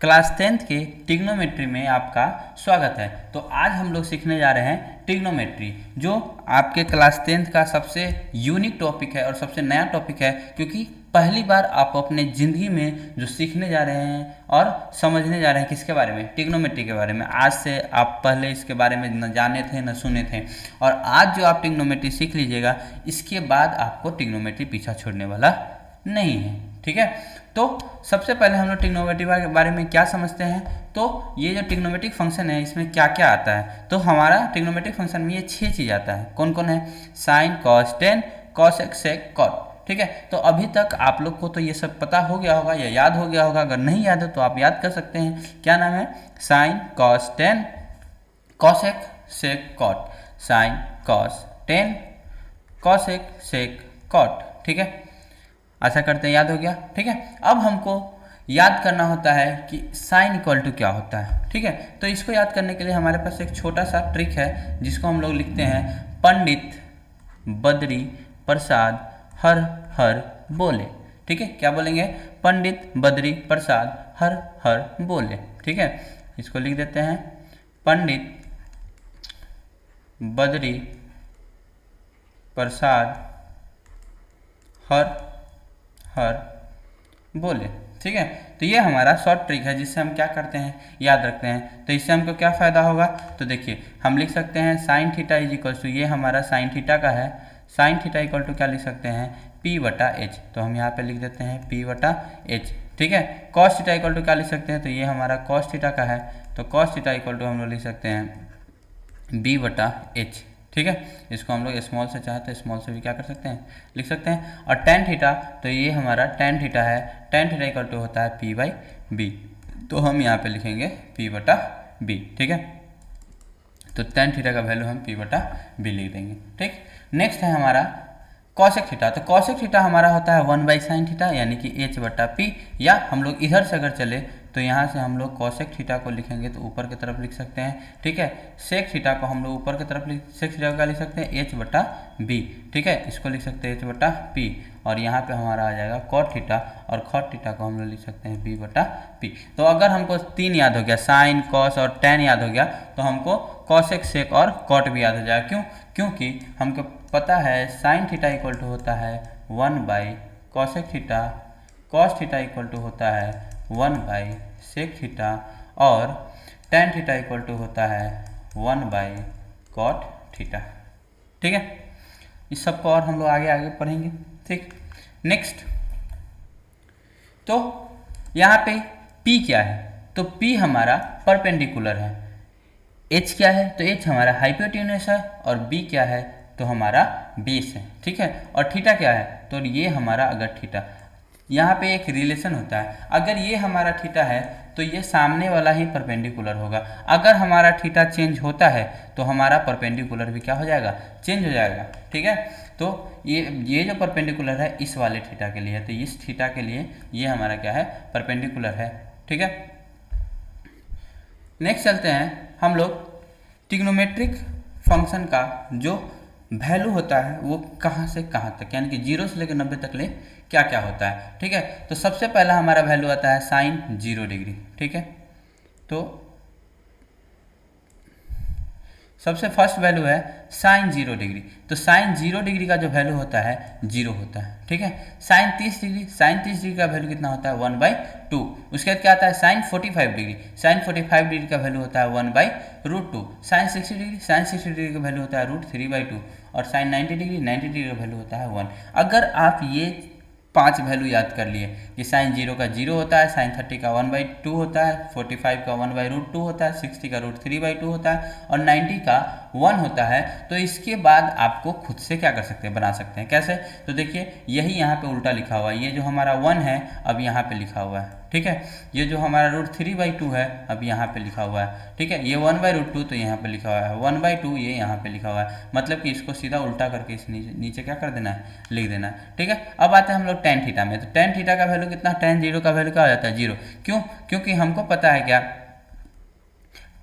Class 10th के trigonometry में आपका स्वागत है। तो आज हम लोग सीखने जा रहे हैं ट्रिग्नोमेट्री, जो आपके क्लास 10th का सबसे यूनिक टॉपिक है और सबसे नया टॉपिक है, क्योंकि पहली बार आप अपने ज़िंदगी में जो सीखने जा रहे हैं और समझने जा रहे हैं किसके बारे में, ट्रिग्नोमेट्री के बारे में। आज से आप पहले इसके बारे में न जाने थे न सुने थे, और आज जो आप ट्रिग्नोमेट्री सीख लीजिएगा, इसके बाद आपको ट्रिग्नोमेट्री पीछा छोड़ने वाला नहीं है। ठीक है, तो सबसे पहले हम लोग ट्रिग्नोमेट्री के बारे में क्या समझते हैं। तो ये जो ट्रिग्नोमेट्रिक फंक्शन है, इसमें क्या क्या आता है। तो हमारा ट्रिग्नोमेट्रिक फंक्शन में ये 6 चीज़ आता है। कौन कौन है? Sine, cos, tan, cosec, sec, cot. ठीक है, तो अभी तक आप लोग को तो ये सब पता हो गया होगा या याद हो गया होगा। अगर नहीं याद है तो आप याद कर सकते हैं। क्या नाम है? Sine, cos, tan, cosec, sec, cot. Sine, cos, tan, cosec, sec, cot. ठीक है, ऐसा करते हैं, याद हो गया। ठीक है, अब हमको याद करना होता है कि साइन इक्वल टू क्या होता है। ठीक है, तो इसको याद करने के लिए हमारे पास एक छोटा सा ट्रिक है, जिसको हम लोग लिखते हैं पंडित बद्री प्रसाद हर हर बोले। ठीक है, क्या बोलेंगे? पंडित बद्री प्रसाद हर हर बोले। ठीक है, इसको लिख देते हैं पंडित बद्री प्रसाद हर हर बोले। ठीक है, तो ये हमारा शॉर्ट ट्रिक है, जिससे हम क्या करते हैं, याद रखते हैं। तो इससे हमको क्या फ़ायदा होगा, तो देखिए हम लिख सकते हैं sine theta is equal to, ये हमारा साइन थीटा का है, साइन थीटा इक्वल टू क्या लिख सकते हैं, पी बटा एच। तो हम यहाँ पे लिख देते हैं पी बटा एच। ठीक है, कॉस थीटा इक्वल टू क्या लिख सकते हैं, तो ये हमारा कॉस थीटा का है, तो कॉस थीटा इक्वल टू हम लोग लिख सकते हैं बी बटा एच। ठीक है, इसको हम लोग स्मॉल से चाहे तो स्मॉल से भी क्या कर सकते हैं, लिख सकते हैं। और टेन थीटा, तो ये हमारा टेन थीटा है, टेन थीटा इक्वल टू होता है पी बाई बी, तो हम यहाँ पे लिखेंगे पी बटा बी। ठीक है, तो टेन थीटा का वैल्यू हम पी बटा बी लिख देंगे। ठीक, नेक्स्ट है हमारा कॉसेक थीटा। तो कॉसेक थीटा हमारा होता है 1 बाई साइन थीटा, यानी कि एच बटा पी, या हम लोग इधर से अगर चले तो यहाँ से हम लोग कॉसेक थीटा को लिखेंगे तो ऊपर की तरफ लिख सकते हैं। ठीक है, सेक थीटा को हम लोग ऊपर की तरफ सेक थीटा का लिख सकते हैं एच बटा बी। ठीक है, इसको लिख सकते हैं एच बटा पी, और यहाँ पे हमारा आ जाएगा कॉट थीटा, और कॉट थीटा को हम लोग लिख सकते हैं बी बटा पी। तो अगर हमको 3 याद हो गया, साइन, कॉस और टेन याद हो गया, तो हमको कॉसेक, सेक और कॉट भी याद हो जाएगा। क्यों? क्योंकि हमको पता है साइन थीटा इक्वल टू होता है 1 by cosec theta, cos theta equal to होता है 1 बाई सेक थीटा, और टेन थीटा इक्वल टू होता है 1 बाई कॉट थीटा। ठीक है, इस सबको और हम लोग आगे आगे पढ़ेंगे। ठीक, नेक्स्ट, तो यहाँ पे P क्या है, तो P हमारा परपेंडिकुलर है। H क्या है, तो H हमारा हाइपोटेन्यूस है, और B क्या है, तो हमारा बेस है। ठीक है, और थीटा क्या है, तो ये हमारा, अगर थीटा, यहाँ पे एक रिलेशन होता है, अगर ये हमारा थीटा है तो ये सामने वाला ही परपेंडिकुलर होगा। अगर हमारा थीटा चेंज होता है तो हमारा परपेंडिकुलर भी क्या हो जाएगा, चेंज हो जाएगा। ठीक है, तो ये जो परपेंडिकुलर है इस वाले थीटा के लिए है, तो इस थीटा के लिए ये हमारा क्या है, परपेंडिकुलर है। ठीक है, नेक्स्ट चलते हैं हम लोग ट्रिग्नोमेट्रिक फंक्शन का जो वैल्यू होता है वो कहाँ से कहाँ तक, यानी कि 0 से लेकर 90 तक ले क्या क्या होता है। ठीक है, तो सबसे पहला हमारा वैल्यू आता है साइन 0 डिग्री। ठीक है, तो सबसे फर्स्ट वैल्यू है साइन 0 डिग्री। तो साइन 0 डिग्री का जो वैल्यू होता है 0 होता है। ठीक है, साइन 30 डिग्री, साइन 30 डिग्री का वैल्यू कितना होता है, 1/2। उसके बाद क्या आता है साइन 45 डिग्री, साइन 45 डिग्री का वैल्यू होता है 1/√2। साइन 60 डिग्री, साइन 60 डिग्री का वैल्यू होता है √3/2, और साइन 90 डिग्री, 90 डिग्री का वैल्यू होता है 1। अगर आप ये 5 वैल्यू याद कर लिए कि साइन 0 का 0 होता है, साइन 30 का 1/2 होता है, 45 का 1/√2 होता है, 60 का √3/2 होता है, और 90 का 1 होता है, तो इसके बाद आपको खुद से क्या कर सकते हैं, बना सकते हैं। कैसे? तो देखिए यही यहाँ पे उल्टा लिखा हुआ है, ये जो हमारा 1 है अब यहाँ पे लिखा हुआ है। ठीक है, ये जो हमारा √3/2 है अब यहाँ पे लिखा हुआ है। ठीक है, ये 1/√2 तो यहाँ पे लिखा हुआ है, 1/2 ये यहाँ पे लिखा हुआ है, मतलब कि इसको सीधा उल्टा करके इस नीचे क्या कर देना है, लिख देना है। ठीक है, अब आते हैं हम लोग टेन थीटा में। तो टेन थीटा का वैल्यू कितना, टेन 0 का वैल्यू क्या हो जाता है, 0। क्यों? क्योंकि हमको पता है क्या,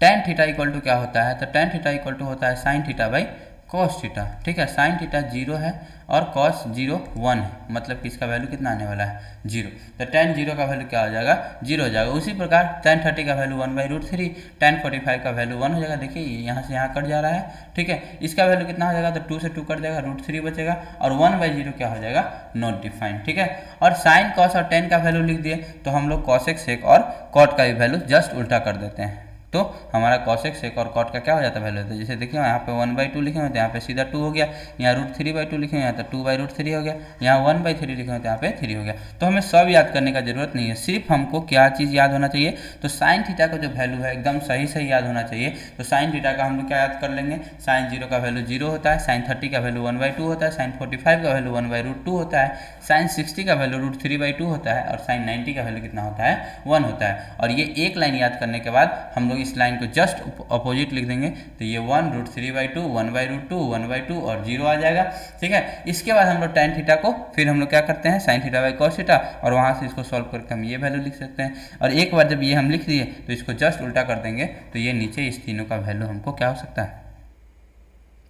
टेन थीटा इक्वल टू क्या होता है, तो टेन थीटा इक्वल टू होता है sine theta by cos theta. ठीक है, साइन थीटा 0 है और कॉस 0 1 है, मतलब कि इसका वैल्यू कितना आने वाला है 0। तो tan 0 का वैल्यू क्या हो जाएगा 0 हो जाएगा। उसी प्रकार tan 30 का वैल्यू 1/√3, tan 45 का वैल्यू 1 हो जाएगा। देखिए यहाँ से यहाँ कट जा रहा है, ठीक है। इसका वैल्यू कितना हो जाएगा, तो 2 से 2 कट जाएगा, √3 बचेगा और 1/0 क्या हो जाएगा नॉट डिफाइंड, ठीक है। और साइन कॉस और tan का वैल्यू लिख दिए तो हम लोग cos x sec और cot का भी वैल्यू जस्ट उल्टा कर देते हैं, तो हमारा cos x sec और cot का क्या हो जाता है वैल्यू होता है। जैसे देखिए यहाँ पे 1/2 लिखे हुए तो यहाँ पे सीधा 2 हो गया, यहाँ √3/2 लिखे हुए यहाँ तो 2/√3 हो गया, यहाँ 1/3 लिखे हुए तो यहाँ पे 3 हो गया। तो हमें सब याद करने का जरूरत नहीं है, सिर्फ हमको क्या चीज़ याद होना चाहिए, तो साइन थीटा का जो वैल्यू है एकदम सही सही याद होना चाहिए। तो साइन थीटा का हम लोग क्या याद कर लेंगे, साइन 0 का वैल्यू 0 होता है, साइन 30 का वैल्यू 1/2 होता है, साइन 45 का वैल्यू 1/√2 होता है, साइन 60 का वैल्यू √3/2 होता है और साइन 90 का वैल्यू कितना होता है 1 होता है। और ये एक लाइन याद करने के बाद हम लोग इस लाइन को जस्ट अपोजिट लिख देंगे, तो ये 1 √3/2 1/2 1/2 और 0 आ जाएगा, ठीक है। इसके बाद हम लोग tan थीटा को फिर हम लोग क्या करते हैं sin theta by cos theta, और वहाँ से इसको सॉल्व करके हम ये वैल्यू लिख सकते हैं। और एक बार जब ये हम लिख दिए तो इसको जस्ट उल्टा कर देंगे तो ये नीचे इस तीनों का वैल्यू हमको क्या हो सकता है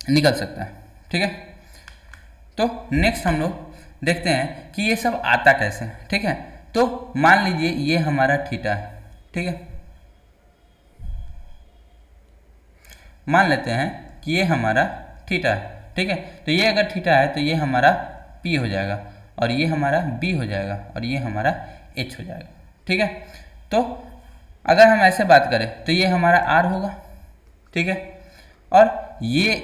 निकल सकता है, ठीक है। तो नेक्स्ट हम लोग देखते हैं कि ये सब आता कैसे, ठीक है। तो मान लीजिए ये हमारा थीटा है, ठीक है। मान लेते हैं कि ये हमारा थीटा है, ठीक है। तो ये अगर थीटा है तो ये हमारा P हो जाएगा और ये हमारा B हो जाएगा और ये हमारा H हो जाएगा, ठीक है। तो अगर हम ऐसे बात करें तो ये हमारा R होगा, ठीक है, और ये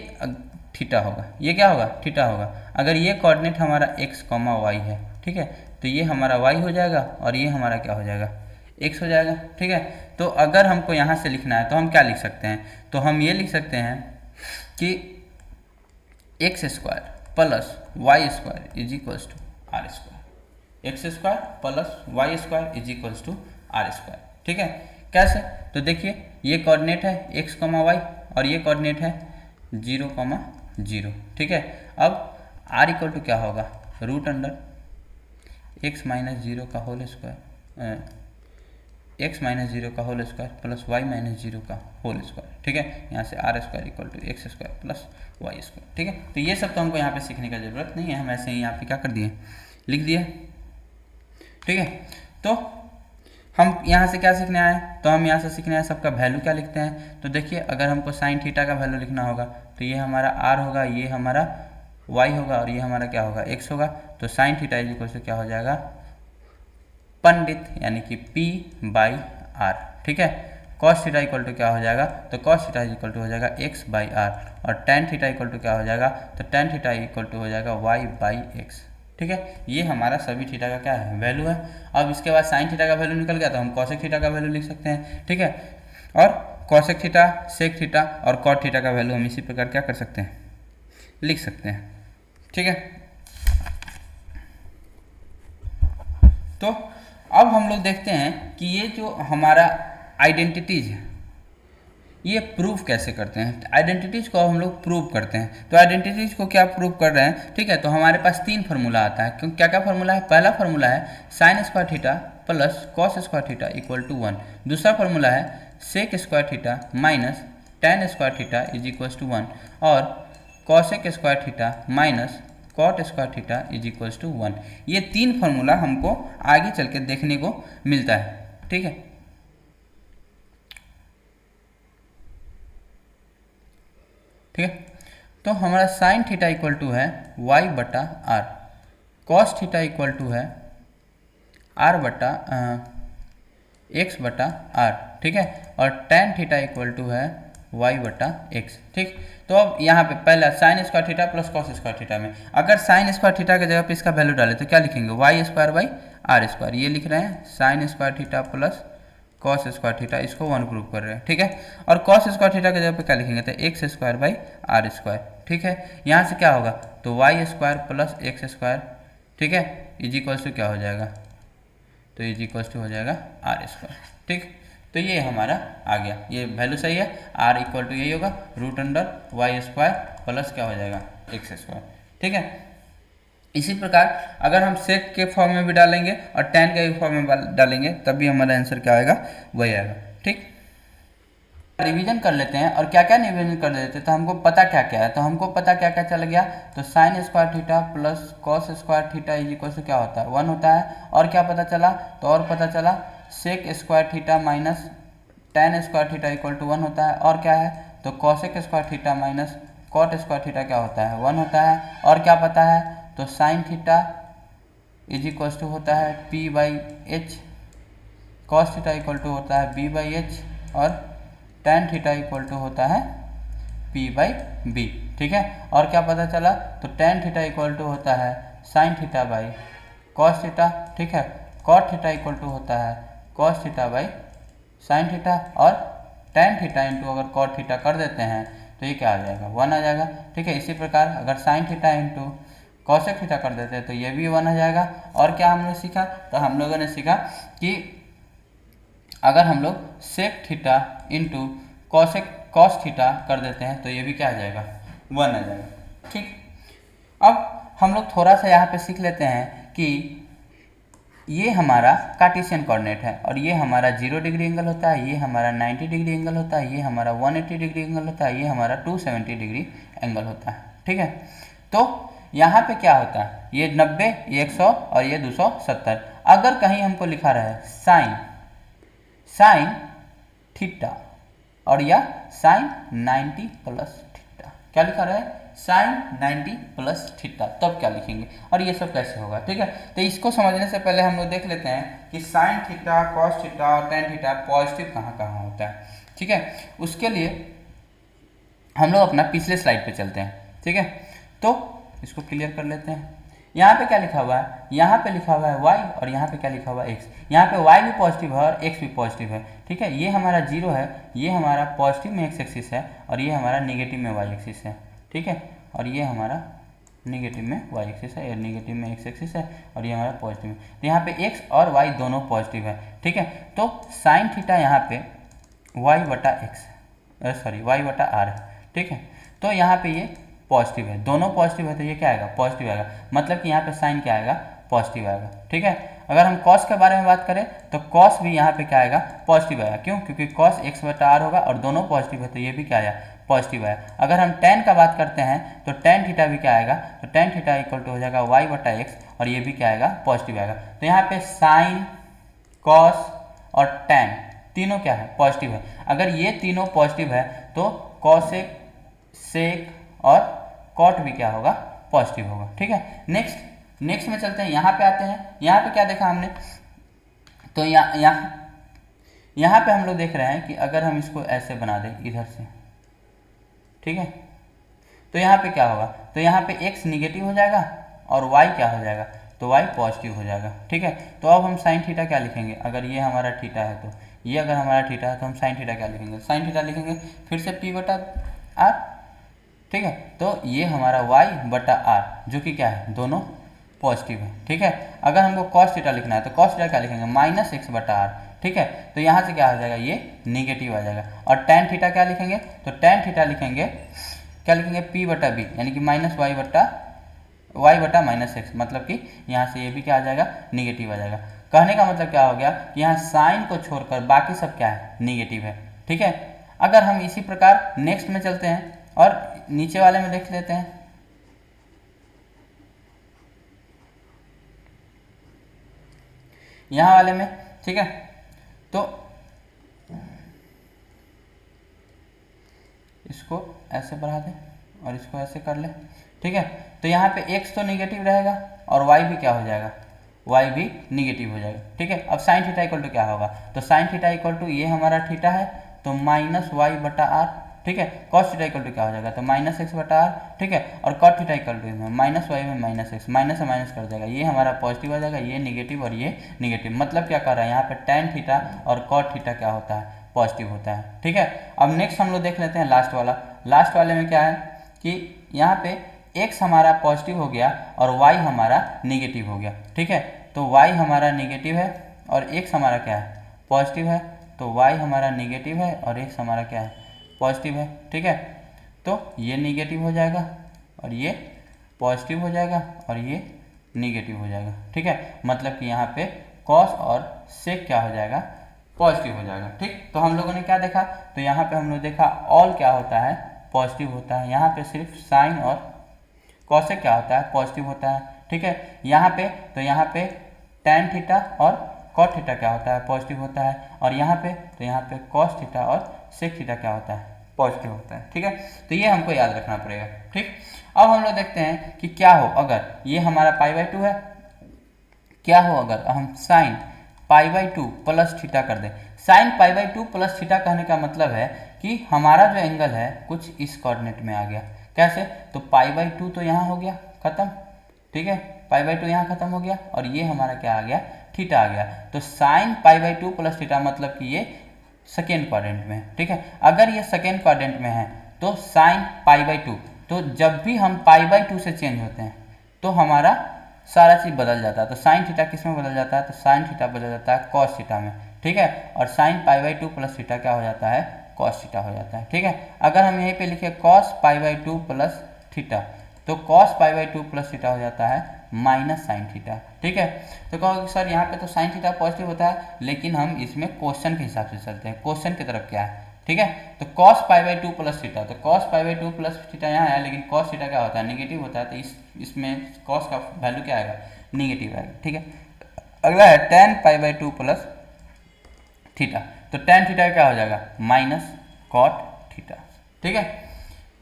थीटा होगा, ये क्या होगा थीटा होगा। अगर ये कोऑर्डिनेट हमारा x, y है, ठीक है, तो ये हमारा y हो जाएगा और ये हमारा क्या हो जाएगा x हो जाएगा, ठीक है। तो अगर हमको यहाँ से लिखना है तो हम क्या लिख सकते हैं, तो हम ये लिख सकते हैं कि x² plus y² is equals to r², x² plus y² is equals to r², ठीक है। कैसे, तो देखिए ये कोऑर्डिनेट है x, y और ये कोऑर्डिनेट है 0, 0, ठीक है। अब r इक्वल टू क्या होगा √x माइनस 0 का होल स्क्वायर, x माइनस 0 का whole square plus y minus 0 का होल स्क्वायर, ठीक है। यहाँ से r² equal to x² plus y², ठीक है। तो ये सब तो हमको यहाँ पे सीखने का जरूरत नहीं है, हम ऐसे ही यहाँ पे क्या कर दिए लिख दिए, ठीक है। तो हम यहाँ से क्या सीखने आए, तो हम यहाँ से सीखने आए सबका वैल्यू क्या लिखते हैं। तो देखिए अगर हमको साइन थीटा का वैल्यू लिखना होगा तो ये हमारा r होगा, ये हमारा y होगा और ये हमारा क्या होगा x होगा। तो sine theta is equal to क्या हो जाएगा पंडित यानी कि P/r, ठीक है। कॉस थीटा इक्वल टू क्या हो जाएगा, तो कॉस थीटा इक्वल टू हो जाएगा x/r और tan थीटा इक्वल टू क्या हो जाएगा, तो tan थीटा इक्वल टू हो जाएगा y/x, ठीक है। ये हमारा सभी थीटा का क्या है वैल्यू है। अब इसके बाद साइन थीटा का वैल्यू निकल गया तो हम कॉसेक थीटा का वैल्यू लिख सकते हैं, ठीक है। और कॉसेक थीटा, सेक थीटा और कॉट थीटा का वैल्यू हम इसी प्रकार क्या कर सकते हैं लिख सकते हैं, ठीक है। तो अब हम लोग देखते हैं कि ये जो हमारा आइडेंटिटीज है ये प्रूव कैसे करते हैं। आइडेंटिटीज को हम लोग प्रूव करते हैं, तो आइडेंटिटीज को क्या प्रूव कर रहे हैं, ठीक है। तो हमारे पास 3 फार्मूला आता है, क्यों क्या क्या फार्मूला है। पहला फार्मूला है sine square theta plus cos square theta equal to 1। दूसरा फार्मूला है sec square theta minus tan square theta is equal to 1 और cosec square theta minus cot square theta is equals to 1। ये 3 formula हमको आगे चल के देखने को मिलता है, ठीक है। ठीक है, तो हमारा साइन थीटा इक्वल टू है y/r, cos theta equal to है x/r, ठीक है, और tan थीटा इक्वल टू है y/x, ठीक। तो अब यहाँ पे पहला sign square theta plus cos square theta में अगर साइन स्क्वायर थीटा की जगह पे इसका वैल्यू डाले तो क्या लिखेंगे y²/r², ये लिख रहे हैं sine square theta plus cos square theta, इसको 1 प्रूव कर रहे हैं, ठीक है। और कॉस स्क्वायर थीटा की जगह पे क्या लिखेंगे तो x²/r², ठीक है। यहाँ से क्या होगा तो y² प्लस x², ठीक है, इज इक्वल्स टू क्या हो जाएगा, तो इज इक्वल्स टू हो जाएगा r², ठीक। तो ये हमारा आ गया, ये वैल्यू सही है, r इक्वल टू यही होगा √y² प्लस क्या हो जाएगा x², ठीक है। इसी प्रकार अगर हम सेक के फॉर्म में भी डालेंगे और tan के फॉर्म में डालेंगे तब भी हमारा आंसर क्या आएगा वही आएगा, ठीक। रिवीजन कर लेते हैं और क्या क्या रिवीजन कर लेते हैं, तो हमको पता क्या क्या है, तो हमको पता क्या क्या चल गया, तो sine square theta plus cos square theta is equal to क्या होता है 1 होता है। और क्या पता चला, तो और पता चला sec square theta minus tan square theta equal to 1 होता है। और क्या है, तो cosec square theta minus cot square theta क्या होता है 1 होता है। और क्या पता है, तो sine theta is equal to होता है P by H, cos theta equal to होता है बी बाई एच, और टेन थीटा इक्वल टू होता है पी बाई बी। ठीक है, और क्या पता चला, तो टेन थीटा इक्वल टू होता है sine theta by cos theta. ठीक है, कॉट थीटा इक्वल टू होता है cos theta by sign theta, और टेन थीटा इंटू अगर कॉट थीटा कर देते हैं तो ये क्या आ जाएगा 1 आ जाएगा। ठीक है, इसी प्रकार अगर sign theta into cosec theta कर देते हैं तो ये भी 1 आ जाएगा। और क्या हमने सीखा, तो हम लोगों ने सीखा कि अगर हम लोग sec theta into cos theta कर देते हैं तो ये भी क्या आ जाएगा 1 आ जाएगा। ठीक, अब हम लोग थोड़ा सा यहाँ पे सीख लेते हैं कि ये हमारा कार्टेशियन कोऑर्डिनेट है और ये हमारा 0 डिग्री एंगल होता है, ये हमारा 90 डिग्री एंगल होता है, ये हमारा 180 डिग्री एंगल होता है, ये हमारा 270 डिग्री एंगल होता है। ठीक है, तो यहाँ पे क्या होता है, ये 90, ये 100 और ये 270। अगर कहीं हमको लिखा रहा है साइन थीटा और या साइन 90 प्लस थीटा, क्या लिखा रहा है साइन 90 प्लस थीटा, तब क्या लिखेंगे और ये सब कैसे होगा। ठीक है, तो इसको समझने से पहले हम लोग देख लेते हैं कि साइन थीटा कॉस थीटा और टेन थीटा पॉजिटिव कहाँ कहाँ होता है। ठीक है, उसके लिए हम लोग अपना पिछले स्लाइड पे चलते हैं। ठीक है, तो इसको क्लियर कर लेते हैं। यहाँ पे क्या लिखा हुआ है, यहाँ पे लिखा हुआ है y और यहाँ पे क्या लिखा हुआ है x। यहाँ पे y भी पॉजिटिव है और x भी पॉजिटिव है। ठीक है, ये हमारा 0 है, ये हमारा पॉजिटिव में x एक्सिस है और ये हमारा नेगेटिव में y एक्सिस है। ठीक है, और ये हमारा नेगेटिव में y एक्सिस है, और नेगेटिव में x एक्सिस है, और ये हमारा पॉजिटिव है। तो यहाँ पे x और y दोनों पॉजिटिव है। ठीक है, तो साइन थीटा यहाँ पे y बटा r है। ठीक है, तो यहाँ पे ये पॉजिटिव है, दोनों पॉजिटिव है तो ये क्या आएगा पॉजिटिव आएगा, मतलब कि यहाँ पे साइन क्या आएगा पॉजिटिव आएगा। ठीक है, अगर हम कॉस के बारे में बात करें तो कॉस भी यहाँ पे क्या आएगा पॉजिटिव आएगा, क्यों, क्योंकि कॉस x बटा r होगा और दोनों पॉजिटिव है तो ये भी क्या आया पॉजिटिव आया। अगर हम टेन का बात करते हैं तो टेन थीटा भी क्या आएगा, तो टेन थीटा इक्वल टू हो जाएगा y बटा एक्स और ये भी क्या आएगा पॉजिटिव आएगा। तो यहाँ पे साइन कॉस और टेन तीनों क्या है पॉजिटिव है। अगर ये तीनों पॉजिटिव है तो कॉसेक सेक और कॉट भी क्या होगा पॉजिटिव होगा। ठीक है, नेक्स्ट में चलते हैं, यहाँ पे आते हैं। यहाँ पे क्या देखा हमने, तो यहाँ पे हम लोग देख रहे हैं कि अगर हम इसको ऐसे बना दें इधर से, ठीक है, तो यहाँ पे क्या होगा, तो यहाँ पे x निगेटिव हो जाएगा और y क्या हो जाएगा, तो y पॉजिटिव हो जाएगा। ठीक है, तो अब हम साइन थीटा क्या लिखेंगे, अगर ये हमारा थीटा है तो ये अगर हमारा थीटा है तो हम साइन थीटा क्या लिखेंगे, साइन थीटा लिखेंगे फिर से p बटा r। ठीक है, तो ये हमारा y बटा r जो कि क्या है दोनों पॉजिटिव है। ठीक है, अगर हमको कॉस थीटा लिखना है तो कॉस थीटा क्या लिखेंगे माइनस x बटा r। ठीक है, तो यहाँ से क्या हो जाएगा ये निगेटिव आ जाएगा। और टेन थीटा क्या लिखेंगे, तो टेन थीटा लिखेंगे क्या लिखेंगे p बटा b, यानी कि माइनस y बटा माइनस x, मतलब कि यहाँ से ये भी क्या आ जाएगा निगेटिव आ जाएगा। कहने का मतलब क्या हो गया कि यहाँ साइन को छोड़कर बाकी सब क्या है निगेटिव है। ठीक है, अगर हम इसी प्रकार नेक्स्ट में चलते हैं और नीचे वाले में देख लेते हैं, यहाँ वाले में। ठीक है, तो इसको ऐसे बढ़ा दें और इसको ऐसे कर ले। ठीक है, तो यहाँ पे x तो निगेटिव रहेगा और y भी क्या हो जाएगा, y भी निगेटिव हो जाएगा। ठीक है, अब साइन थीटा इक्वल टू क्या होगा, तो साइन थीटा इक्वल टू ये हमारा थीटा है तो माइनस y बटा r। ठीक है, कॉस थीटा इक्वल टू क्या हो जाएगा, तो माइनस x बटा r। ठीक है, और cot theta equal to minus y में माइनस x, माइनस से माइनस कर जाएगा, ये हमारा पॉजिटिव आ जाएगा, ये निगेटिव और ये निगेटिव। मतलब क्या कर रहा है यहाँ पे टेन थीटा और कॉट थीटा क्या होता है पॉजिटिव होता है। ठीक है, अब नेक्स्ट हम लोग देख लेते हैं लास्ट वाला। लास्ट वाले में क्या है कि यहाँ पे x हमारा पॉजिटिव हो गया और y हमारा निगेटिव हो गया। ठीक है, तो y हमारा निगेटिव है और x हमारा क्या है पॉजिटिव है, तो y हमारा निगेटिव है और x हमारा क्या है पॉजिटिव है। ठीक है, तो ये निगेटिव हो जाएगा और ये पॉजिटिव हो जाएगा और ये निगेटिव हो जाएगा। ठीक है, मतलब कि यहाँ पे कॉस और सेक क्या हो जाएगा पॉजिटिव हो जाएगा। ठीक, तो हम लोगों ने क्या देखा, तो यहाँ पे हम लोग देखा ऑल क्या होता है, पॉजिटिव होता है। यहाँ पे सिर्फ साइन और कॉसेक क्या होता है, पॉजिटिव होता है। ठीक है, यहाँ पे तो यहाँ पे टैन थीटा और कॉट थीटा क्या होता है, पॉजिटिव होता है। और यहाँ पे तो यहाँ पे कॉस थीटा और सेक थीटा क्या होता है, पॉजिटिव होता है। ठीक है, तो ये हमको याद रखना पड़ेगा। ठीक, अब हम लोग देखते हैं कि क्या हो अगर ये हमारा π/2 है, क्या हो अगर हम साइन π/2 प्लस थीटा कर दें। साइन π/2 प्लस थीटा कहने का मतलब है कि हमारा जो एंगल है कुछ इस कोऑर्डिनेट में आ गया। कैसे, तो π/2 तो यहाँ हो गया खत्म। ठीक है, π/2 यहाँ खत्म हो गया और ये हमारा क्या आ गया, थीटा आ गया। तो साइन π/2 प्लस थीटा मतलब कि ये सेकेंड क्वाड्रेंट में है। ठीक है, अगर ये सेकेंड क्वाड्रेंट में है तो साइन π/2, तो जब भी हम π/2 से चेंज होते हैं तो हमारा सारा चीज़ बदल जाता है। तो साइन थीटा किस में बदल जाता है, तो साइन थीटा बदल जाता है कॉस थीटा में। ठीक है, और साइन π/2 प्लस थीटा क्या हो जाता है, कॉस थीटा हो जाता है। ठीक है, अगर हम यहीं पे लिखे कॉस π/2 प्लस थीटा, तो कॉस π/2 प्लस थीटा हो जाता है माइनस साइन थीटा। ठीक है, तो कहोगे सर यहाँ पे तो साइन थीटा पॉजिटिव होता है, लेकिन हम इसमें क्वेश्चन के हिसाब से चलते हैं, क्वेश्चन की तरफ क्या है। ठीक है, तो cos π/2 प्लस थीटा, तो cos π/2 प्लस थीटा यहाँ है, लेकिन cos थीटा क्या होता है, नेगेटिव होता है। तो इसमें cos का वैल्यू क्या आएगा, नेगेटिव आएगा। ठीक है, अगला है tan π/2 प्लस थीटा, तो tan थीटा क्या हो जाएगा, माइनस cot थीटा। ठीक है,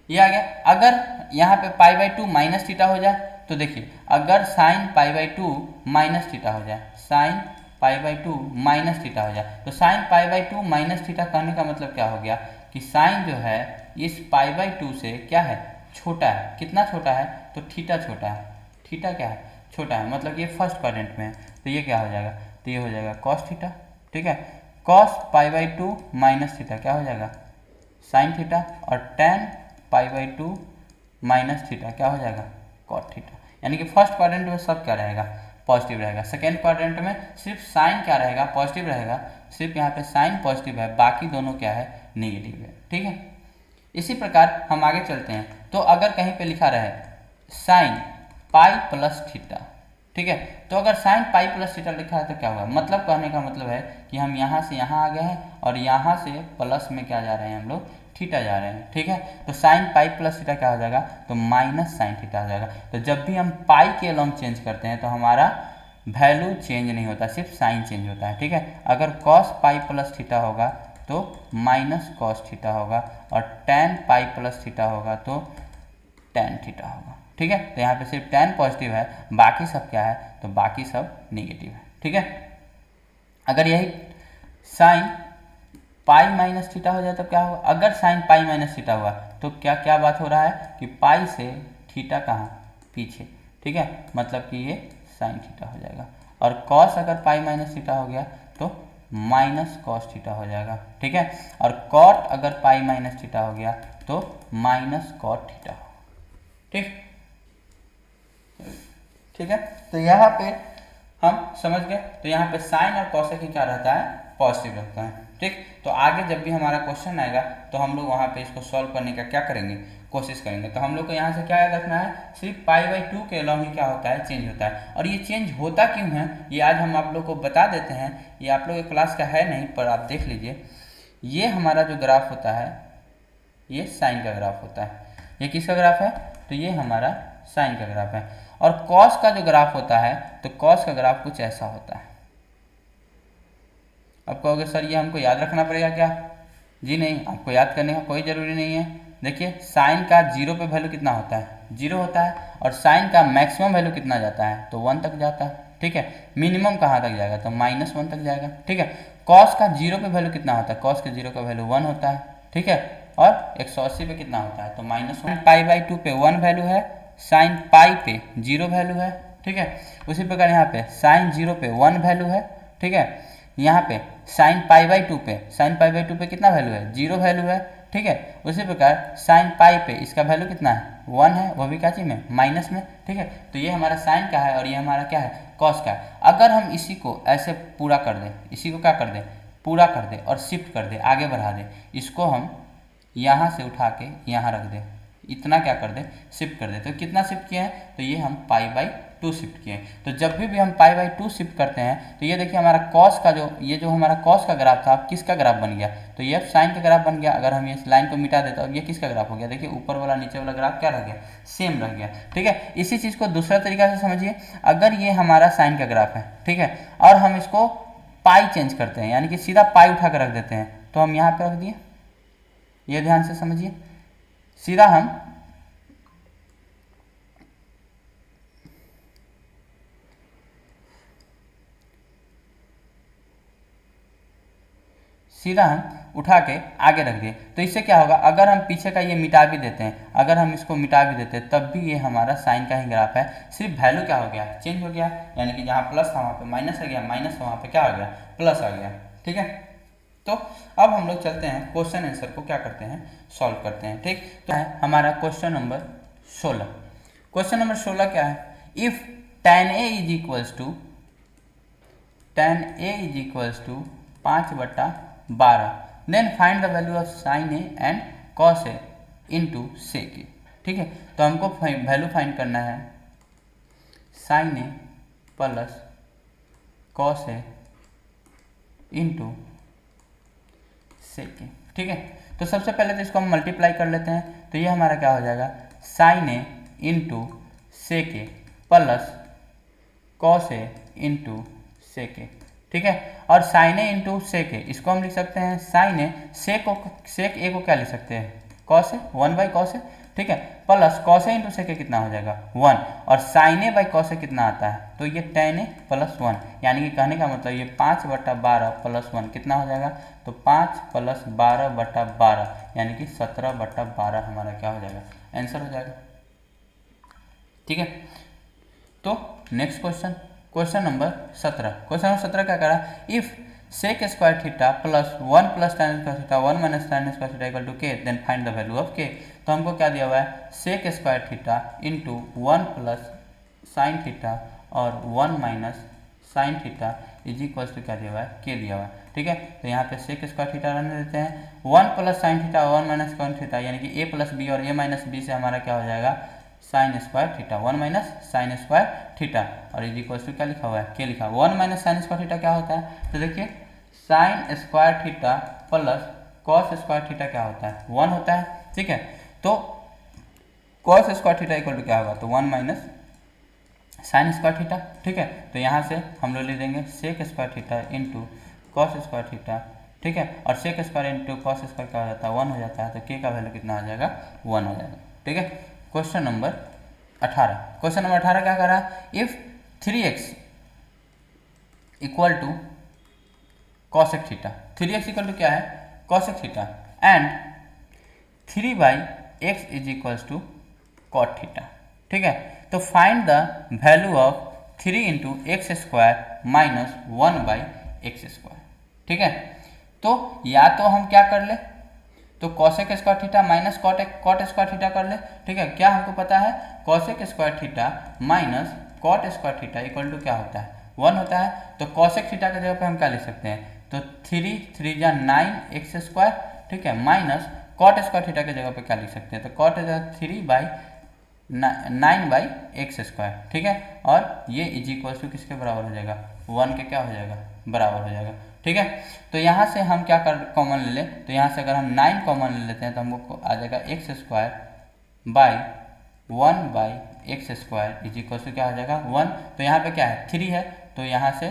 ये आ गया। अगर यहाँ पे π/2 माइनस थीटा हो जाए तो देखिए, अगर साइन π/2 माइनस थीटा हो जाए, साइन π/2 माइनस थीटा हो जाए, तो साइन π/2 माइनस थीटा कहने का मतलब क्या हो गया कि साइन जो है इस π/2 से क्या है, छोटा है। कितना छोटा है, तो थीटा छोटा है। थीटा क्या है, छोटा है, मतलब ये फर्स्ट क्वाड्रेंट में है। तो ये क्या हो जाएगा, तो ये हो जाएगा कॉस थीटा। ठीक है, कॉस π/2 माइनस थीटा क्या हो जाएगा, साइन थीटा, और टैन π/2 माइनस थीटा क्या हो जाएगा, कॉट थीटा। यानी कि फर्स्ट क्वाड्रेंट में सब क्या रहेगा, पॉजिटिव रहेगा। सेकेंड क्वाड्रेंट में सिर्फ साइन क्या रहेगा, पॉजिटिव रहेगा। सिर्फ यहाँ पे साइन पॉजिटिव है, बाकी दोनों क्या है, नेगेटिव है। ठीक है, इसी प्रकार हम आगे चलते हैं। तो अगर कहीं पे लिखा रहे साइन पाई प्लस थीटा, ठीक है, तो अगर साइन पाई प्लस थीटा लिखा है तो क्या होगा, मतलब कहने का मतलब है कि हम यहाँ से यहाँ आ गए हैं और यहाँ से प्लस में क्या जा रहे हैं, हम लोग थीटा जा रहे हैं। ठीक है, तो साइन पाई प्लस थीटा क्या हो जाएगा, तो माइनस साइन थीटा हो जाएगा। तो जब भी हम पाई के अलॉन्ग चेंज करते हैं तो हमारा वैल्यू चेंज नहीं होता, सिर्फ साइन चेंज होता है। ठीक है, अगर कॉस पाई प्लस थीटा होगा तो माइनस कॉस थीटा होगा, और टैन पाई प्लस थीटा होगा तो टैन थीटा होगा। ठीक है, तो यहाँ पे सिर्फ टैन पॉजिटिव है, बाकी सब क्या है, तो बाकी सब नेगेटिव है। ठीक है, अगर यही साइन पाई माइनस थीटा हो जाए तो क्या होगा, अगर साइन पाई माइनस थीटा हुआ तो क्या क्या बात हो रहा है कि पाई से थीटा कहाँ, पीछे। ठीक है, मतलब कि ये साइन थीटा हो जाएगा। और कॉस अगर पाई माइनस थीटा हो गया तो माइनस कॉस थीटा हो जाएगा। ठीक है, और कॉट अगर पाई माइनस थीटा हो गया तो माइनस कॉट थीटा होगा। ठीक ठीक है, तो यहाँ पे हम समझ गए। तो यहाँ पे साइन और कॉसेक ही क्या रहता है, पॉजिटिव रहता है। ठीक, तो आगे जब भी हमारा क्वेश्चन आएगा तो हम लोग वहाँ पे इसको सॉल्व करने का क्या करेंगे, कोशिश करेंगे। तो हम लोग को यहाँ से क्या याद रखना है, सिर्फ π/2 के अलॉन्ग ही क्या होता है, चेंज होता है। और ये चेंज होता क्यों है, ये आज हम आप लोग को बता देते हैं। ये आप लोग के क्लास का है नहीं, पर आप देख लीजिए। ये हमारा जो ग्राफ होता है ये साइन का ग्राफ होता है। ये किसका ग्राफ है, तो ये हमारा साइन का ग्राफ है। और कॉस का जो ग्राफ होता है तो कॉस का ग्राफ कुछ ऐसा होता है। अब कहोगे सर ये हमको याद रखना पड़ेगा क्या, जी नहीं, आपको याद करने का कोई ज़रूरी नहीं है। देखिए साइन का 0 पे वैल्यू कितना होता है, 0 होता है, और साइन का मैक्सिमम वैल्यू कितना जाता है, तो 1 तक जाता है। ठीक है, मिनिमम कहाँ तक जाएगा, तो -1 तक जाएगा। ठीक है, कॉस का 0 पे वैल्यू कितना होता है, कॉस के 0 का वैल्यू 1 होता है। ठीक है, और 180 पे कितना होता है, तो -1। π/2 पे 1 वैल्यू है, साइन पाई पे 0 वैल्यू है। ठीक है, उसी प्रकार यहाँ पे साइन 0 पे 1 वैल्यू है। ठीक है, यहाँ पे साइन π/2 पे कितना वैल्यू है, 0 वैल्यू है। ठीक है, उसी प्रकार साइन पाई पे इसका वैल्यू कितना है, 1 है, वो भी क्या चीज़ में, माइनस में। ठीक है, तो ये हमारा साइन का है और ये हमारा क्या है, कॉस का है। अगर हम इसी को ऐसे पूरा कर दें, इसी को क्या कर दें, पूरा कर दें और शिफ्ट कर दें, आगे बढ़ा दें, इसको हम यहाँ से उठा के यहाँ रख दें, इतना क्या कर दें, शिफ्ट कर दें, तो कितना शिफ्ट किया है, तो ये हम π/2 2 शिफ्ट किए। तो जब भी हम पाई बाई 2 शिफ्ट करते हैं तो ये देखिए हमारा कॉस का जो हमारा कॉस का ग्राफ था, अब किसका ग्राफ बन गया, तो ये अब साइन का ग्राफ बन गया। अगर हम इस लाइन को मिटा देते अब ये किसका ग्राफ हो गया, देखिए ऊपर वाला नीचे वाला ग्राफ क्या रह गया, सेम रह गया। ठीक है, इसी चीज़ को दूसरा तरीका से समझिए। अगर ये हमारा साइन का ग्राफ है, ठीक है, और हम इसको पाई चेंज करते हैं, यानी कि सीधा पाई उठा कर रख देते हैं, तो हम यहाँ पे रख दिए, ये ध्यान से समझिए। सीधा हम उठा के आगे रख दिए, तो इससे क्या होगा, अगर हम पीछे का ये मिटा भी देते हैं, अगर हम इसको मिटा भी देते हैं तब भी ये हमारा साइन का ही ग्राफ है, सिर्फ वैल्यू क्या हो गया, चेंज हो गया। यानी कि जहाँ प्लस था वहाँ पे माइनस आ गया, माइनस था वहाँ पे क्या आ गया, प्लस आ गया। ठीक है, तो अब हम लोग चलते हैं क्वेश्चन आंसर को क्या करते हैं, सॉल्व करते हैं। ठीक, तो है हमारा क्वेश्चन नंबर 16। क्वेश्चन नंबर 16 क्या है, if tan A is equals to 5/12 then find the value of sin A and cos A into sec A। ठीक है, तो हमको वैल्यू फाइंड करना है sin A plus cos A into sec A। ठीक है, तो सबसे पहले तो इसको हम मल्टीप्लाई कर लेते हैं, तो ये हमारा क्या हो जाएगा, sin A into sec A plus cos A into sec A। ठीक है, और sin A into sec A इसको हम लिख सकते हैं sin A, sec A को क्या लिख सकते हैं, cos A, 1/cos A। ठीक है, plus cos A into sec A कितना हो जाएगा 1, और sin A by cos A कितना आता है, तो ये tan A प्लस 1, यानी कि कहने का मतलब ये 5/12 प्लस 1 कितना हो जाएगा, तो 5 प्लस 12/12 यानी कि 17/12 हमारा क्या हो जाएगा, आंसर हो जाएगा। ठीक है, तो next question number 17। Question number 17 क्या करा, if sec square theta plus 1 plus tan square theta 1 minus tan square theta equal to k then find the value of k। तो हमको क्या दिया हुआ है, sec square theta into 1 plus sine theta और 1 minus sine theta is equal to क्या दिया हुआ है, k दिया हुआ है। ठीक है, तो यहाँ पे sec स्क्वायर थीटा रहने देते हैं, 1 plus sine theta 1 minus cos theta यानी कि a प्लस बी और a माइनस बी से हमारा क्या हो जाएगा, sine square theta 1 minus sine square theta और इज इक्वल टू क्या लिखा हुआ है, के लिखा। 1 माइनस साइन स्क्वायर थीटा क्या होता है, तो देखिए sine square theta plus cos square theta क्या होता है, 1 होता है। ठीक है, तो cos square theta equal to क्या होगा, तो 1 माइनस साइन स्क्वायर थीटा। ठीक है, तो यहाँ से हम लोग लिख देंगे sec square theta into cos square theta. ठीक है, और sec square into cos square क्या हो जाता है, 1 हो जाता है, तो के का वैल्यू कितना आ जाएगा, 1 हो जाएगा। ठीक है, क्वेश्चन नंबर 18। क्वेश्चन नंबर 18 क्या कर रहा है, if 3x equal to cosec theta, 3x equal to क्या है, cosec theta and 3/x is equals to cot theta. ठीक है, तो find the value of 3 into x square minus 1/x square. ठीक है, तो या तो हम क्या कर ले, तो cosec square theta minus cot square theta कर ले। ठीक है, क्या हमको पता है, cosec square theta minus cot square theta equal to क्या होता है, 1 होता है। तो कॉसेक थीटा की जगह पे हम क्या लिख सकते हैं, तो 3 जा 9x स्क्वायर। ठीक है, माइनस कॉट स्क्वायर थीटा की जगह पे क्या लिख सकते हैं, तो कॉट 3/9/x स्क्वायर। ठीक है, और ये इज इक्वल टू किसके बराबर हो जाएगा, 1 के क्या हो जाएगा, बराबर हो जाएगा। ठीक है, तो यहाँ से हम क्या कर कॉमन ले लें, तो यहाँ से अगर हम 9 कॉमन ले लेते हैं तो हमको आ जाएगा x square by 1/x square is equal to क्या हो जाएगा 1। तो यहाँ पे क्या है, 3 है, तो यहाँ से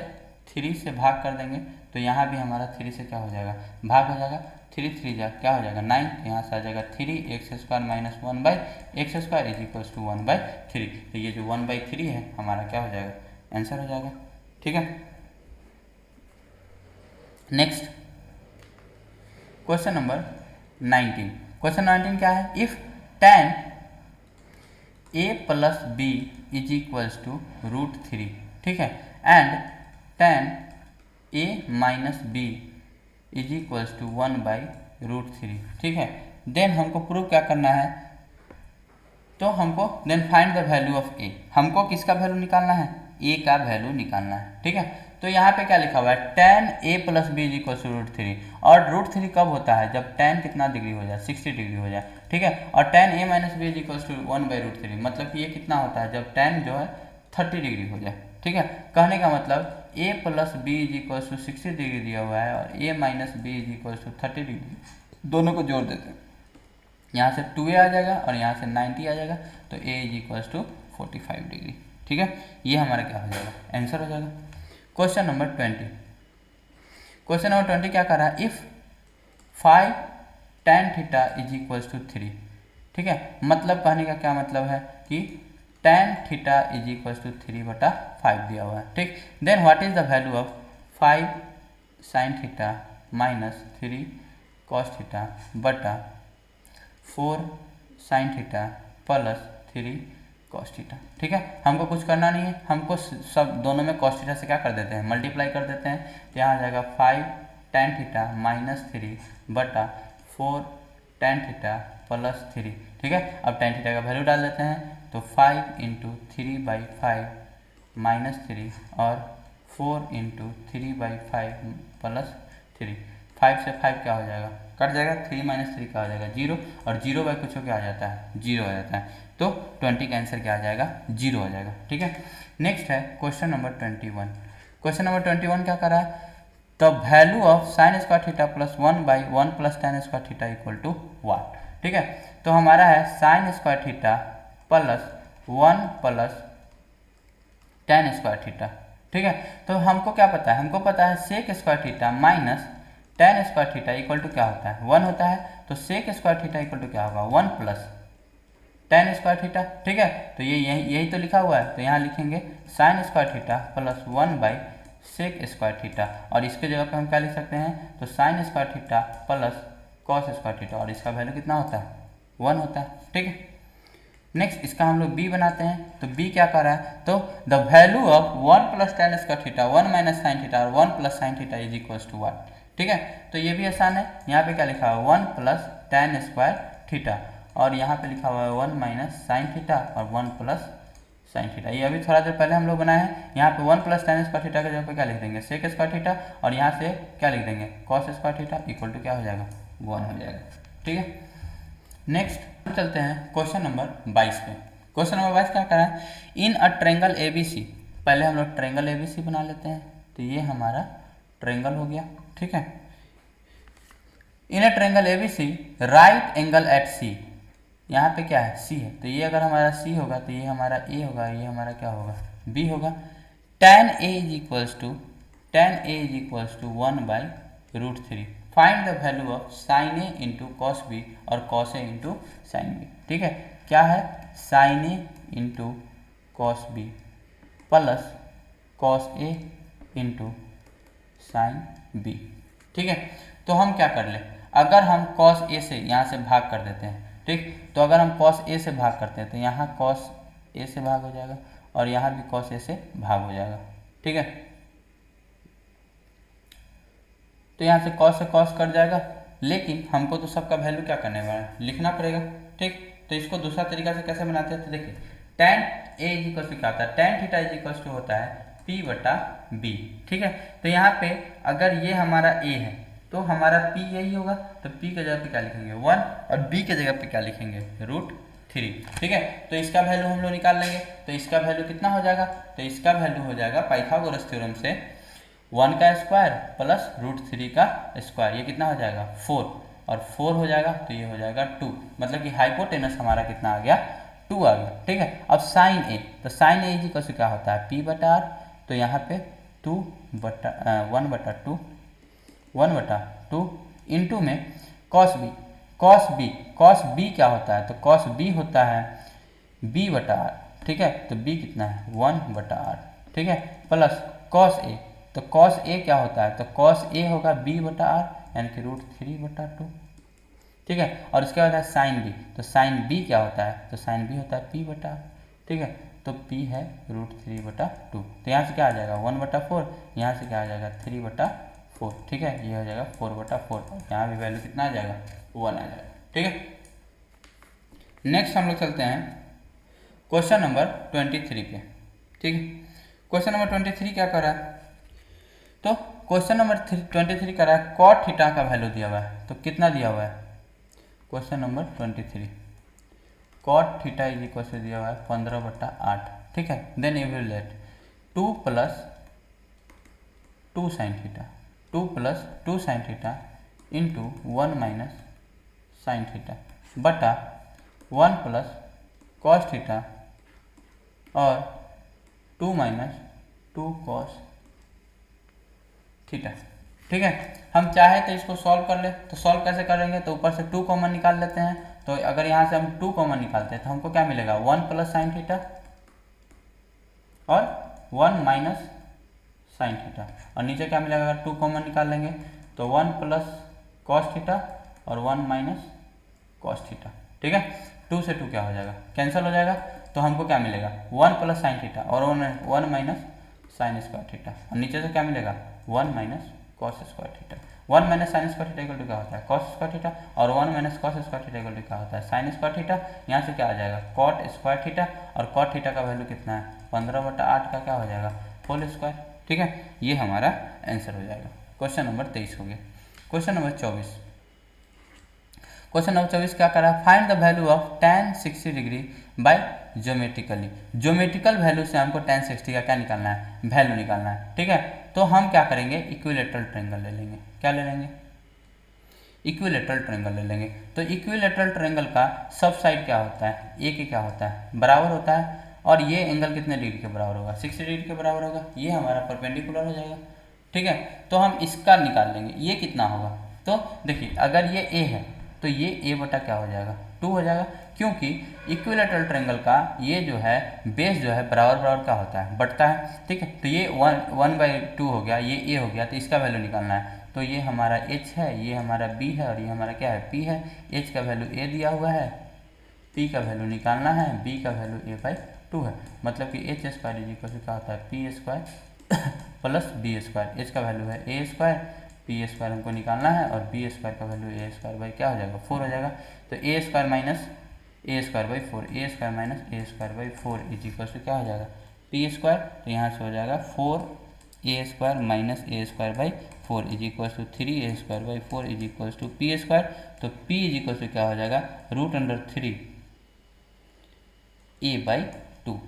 3 से भाग कर देंगे, तो यहाँ भी हमारा 3 से क्या हो जाएगा, भाग हो जाएगा। 3 जा क्या हो जाएगा 9, तो यहाँ से आ जाएगा 3x square minus 1/x square is equal to 1/3। तो ये जो 1/3 है हमारा क्या हो जाएगा, आंसर हो जाएगा। ठीक है, नेक्स्ट क्वेश्चन नंबर 19। क्वेश्चन 19 क्या है, if tan a plus B is equals to √3। ठीक है, and tan a minus B is equals to 1/√3। ठीक है, देन हमको प्रूव क्या करना है, तो हमको then find the value of a। हमको किसका वैल्यू निकालना है, a का वैल्यू निकालना है। ठीक है, तो यहाँ पे क्या लिखा हुआ है, tan a plus B is equal to √3। और √3 कब होता है, जब tan कितना डिग्री हो जाए, 60 डिग्री हो जाए। ठीक है, और tan a minus B is equal to 1/√3, मतलब कि ये कितना होता है, जब tan जो है 30 डिग्री हो जाए। ठीक है, कहने का मतलब a plus B is equal to 60 degree दिया हुआ है और a minus B is equal to 30 degree, दोनों को जोड़ देते हैं, यहाँ से 2a आ जाएगा और यहाँ से 90 आ जाएगा, तो a is equal to 45 degree. ठीक है, ये हमारा क्या हो जाएगा, आंसर हो जाएगा। क्वेश्चन नंबर 20, क्वेश्चन नंबर 20 क्या कर रहा है, if 5 tan theta is equal to 3। ठीक है, मतलब कहने का क्या मतलब है कि tan theta is equal to 3/5 दिया हुआ है। ठीक, then what is the value of 5 sin theta minus 3 cos theta बटा 4 sin theta plus 3 cos theta. ठीक है, हमको कुछ करना नहीं है, हमको सब दोनों में cos थीटा से क्या कर देते हैं, मल्टीप्लाई कर देते हैं। तो यहाँ आ जाएगा 5 tan थीटा माइनस 3 बटा 4 tan थीटा प्लस 3। ठीक है, अब tan थीटा का वैल्यू डाल देते हैं, तो 5 इंटू 3/5 माइनस 3 और 4 इंटू 3/5 प्लस 3। 5 से 5 क्या हो जाएगा, कट जाएगा, 3 माइनस 3 का हो जाएगा 0, और 0 बाई कुछ क्या आ जाता है, 0 आ जाता है। तो 20 का आंसर क्या आ जाएगा, 0 आ जाएगा। ठीक है, नेक्स्ट है क्वेश्चन नंबर 21। क्वेश्चन नंबर 21 क्या कर रहा है, the value of sine square theta plus 1/1 plus tan square theta equal to what. ठीक है, तो हमारा है sine square theta plus 1 plus tan square theta. ठीक है, तो हमको क्या पता है, हमको पता है sec square theta minus tan square theta equal to क्या होता है, 1 होता है। तो sec square theta equal to क्या होगा, 1 प्लस tan स्क्वायर थीटा। ठीक है, तो ये यही तो लिखा हुआ है, तो यहाँ लिखेंगे sine square theta plus 1 by sec square theta, और इसके जगह पे हम क्या लिख सकते हैं, तो sine square theta plus cos square theta, और इसका वैल्यू कितना होता है, 1 होता है। ठीक है, नेक्स्ट इसका हम लोग b बनाते हैं, तो b क्या कर रहा है, तो the value of 1 plus tan square theta 1 minus sine theta और 1 plus sine theta is equal to what. ठीक है, तो ये भी आसान है, यहाँ पे क्या लिखा हुआ है, 1 प्लस tan स्क्वायर थीटा, और यहाँ पे लिखा हुआ है 1 माइनस साइन थीटा और 1 प्लस साइन थीटा। ये अभी थोड़ा देर पहले हम लोग बनाए हैं। यहाँ पे 1 प्लस tan स्क्वायर थीटा के जगह पे क्या लिख देंगे, सेक स्क्वायर थीटा, और यहाँ से क्या लिख देंगे, cos square theta equal to क्या हो जाएगा, 1 हो जाएगा। ठीक है, नेक्स्ट चलते हैं क्वेश्चन नंबर 22 पे। क्वेश्चन नंबर 22 क्या कर रहा है, इन अ ट्रेंगल ABC, पहले हम लोग ट्रेंगल ABC बना लेते हैं, तो ये हमारा ट्रेंगल हो गया। ठीक है, in a triangle ABC right angle at C, यहाँ पे क्या है, C है, तो ये अगर हमारा C होगा तो ये हमारा A होगा, ये हमारा क्या होगा, B होगा। tan A is equals to 1/√3। Find the value of sine A into cos B और cos A into sine B. ठीक है, क्या है, sine A into cos B plus cos A into sine B. ठीक है, तो हम क्या कर ले, अगर हम कॉस ए से यहाँ से भाग कर देते हैं, ठीक, तो अगर हम कॉस ए से भाग करते हैं तो यहाँ कॉस ए से भाग हो जाएगा और यहाँ भी कॉस ए से भाग हो जाएगा। ठीक है, तो यहाँ से कॉस कट जाएगा, लेकिन हमको तो सबका वैल्यू क्या करने वाला है, लिखना पड़ेगा। ठीक, तो इसको दूसरा तरीका से कैसे बनाते हैं, तो देखिए tan A is equal to क्या होता है, tan theta is equal to होता है P/B। ठीक है, तो यहाँ पे अगर ये हमारा A है तो हमारा P यही होगा, तो P के जगह पे क्या लिखेंगे 1 और B के जगह पे क्या लिखेंगे √3। ठीक है, तो इसका वैल्यू हम लोग निकाल लेंगे, तो इसका वैल्यू कितना हो जाएगा, तो इसका वैल्यू हो जाएगा पाइथागोरस थ्योरम से 1 का स्क्वायर प्लस √3 का स्क्वायर, ये कितना हो जाएगा 4, और 4 हो जाएगा तो ये हो जाएगा 2, मतलब कि हाइपोटेनस हमारा कितना आ गया, 2 आ गया। ठीक है, अब साइन ए, तो साइन ए इक्वल टू क्या होता है P/R, तो यहाँ पे 1/2 इंटू में कॉस बी क्या होता है, तो कॉस बी होता है B/R। ठीक है, तो B कितना है 1/R। ठीक है, प्लस कॉस ए, तो कॉस ए क्या होता है, तो कॉस ए होगा B/R यानी कि √3/2। ठीक है, और उसके बाद है साइन बी, तो साइन बी क्या होता है, तो साइन बी होता है P/R। ठीक है, तो P है √3/2, तो यहाँ से क्या आ जाएगा 1/4, यहाँ से क्या आ जाएगा 3/4। ठीक है, ये हो जाएगा 4/4, यहाँ भी वैल्यू कितना आ जाएगा 1 आ जाएगा। ठीक है, नेक्स्ट हम लोग चलते हैं क्वेश्चन नंबर 23 पे। ठीक है, क्वेश्चन नंबर 23 क्या कर रहा है, तो क्वेश्चन नंबर 23 कर रहा है कॉट थीटा का वैल्यू दिया हुआ है, तो कितना दिया हुआ है, question number 23 cot theta is equal से दिया हुआ है 15/8। ठीक है। Then you will let 2 plus 2 sine theta, 2 plus 2 sine theta into 1 minus sine theta बटा 1 प्लस कॉस थीटा और 2 माइनस 2 कॉस थीटा। ठीक है। हम चाहे तो इसको सॉल्व कर ले, तो सॉल्व कैसे करेंगे, तो ऊपर से 2 कॉमन निकाल लेते हैं। तो अगर यहाँ से हम 2 कॉमन निकालते हैं तो हमको क्या मिलेगा, 1 प्लस साइन थीटा और 1 माइनस साइन थीटा, और नीचे क्या मिलेगा अगर 2 कॉमन निकाल लेंगे तो 1 प्लस कॉस थीटा और 1 माइनस कॉस थीटा। ठीक है। 2 से 2 क्या हो जाएगा, कैंसिल हो जाएगा। तो हमको क्या मिलेगा, 1 प्लस साइन थीटा और 1 माइनस साइन स्क्वायर थीटा, और नीचे से क्या मिलेगा 1 minus cos square theta. 1 minus sine square theta equal to क्या होता है, कॉस स्क्वायर थीटा, और 1 minus cos square theta equal to क्या होता है, साइन स्क्वायर थीटा। यहाँ से क्या आ जाएगा, कॉट स्क्वायर थीटा, और कॉट थीटा का वैल्यू कितना है, 15/8 का क्या हो जाएगा, होल स्क्वायर। ठीक है। ये हमारा आंसर हो जाएगा। क्वेश्चन नंबर 23 हो गया। क्वेश्चन नंबर 24, क्वेश्चन नंबर 24 क्या करा, find the value of tan 60 degree by geometrically. Geometrical value से हमको tan 60 का क्या निकालना है, वैल्यू निकालना है। ठीक है। तो हम क्या करेंगे, इक्विलेटरल ट्रायंगल ले लेंगे। क्या ले लेंगे, इक्विलेटरल ट्रायंगल ले लेंगे। तो इक्विलेटरल ट्रायंगल का सब साइड क्या होता है, ए के क्या होता है, बराबर होता है, और ये एंगल कितने डिग्री के बराबर होगा, 60 डिग्री के बराबर होगा। ये हमारा परपेंडिकुलर हो जाएगा। ठीक है। तो हम इसका निकाल लेंगे, ये कितना होगा। तो देखिए अगर ये ए है तो ये ए बटा क्या हो जाएगा, 2 हो जाएगा, क्योंकि इक्विलेटरल ट्रायंगल का ये जो है बेस जो है बराबर बराबर का होता है, बढ़ता है। ठीक है। तो ये 1/2 हो गया, ये ए हो गया, तो इसका वैल्यू निकालना है। तो ये हमारा h है, ये हमारा b है, और ये हमारा क्या है, p है। h का वैल्यू a दिया हुआ है, p का वैल्यू निकालना है, b का वैल्यू a/2 है। मतलब कि h square is equal to क्या होता है, p square plus b square. h का वैल्यू है a स्क्वायर, p स्क्वायर हमको निकालना है, और b स्क्वायर का वैल्यू a स्क्वायर बाई क्या हो जाएगा, 4 हो जाएगा। तो a square minus a square by 4, a square minus a square by 4 is equal to क्या हो जाएगा, p स्क्वायर। तो यहाँ से हो जाएगा 4a square minus a square by 4 is equal to 3a square by 4 is equal to p square. तो p is equal to क्या हो जाएगा, √3 a/2।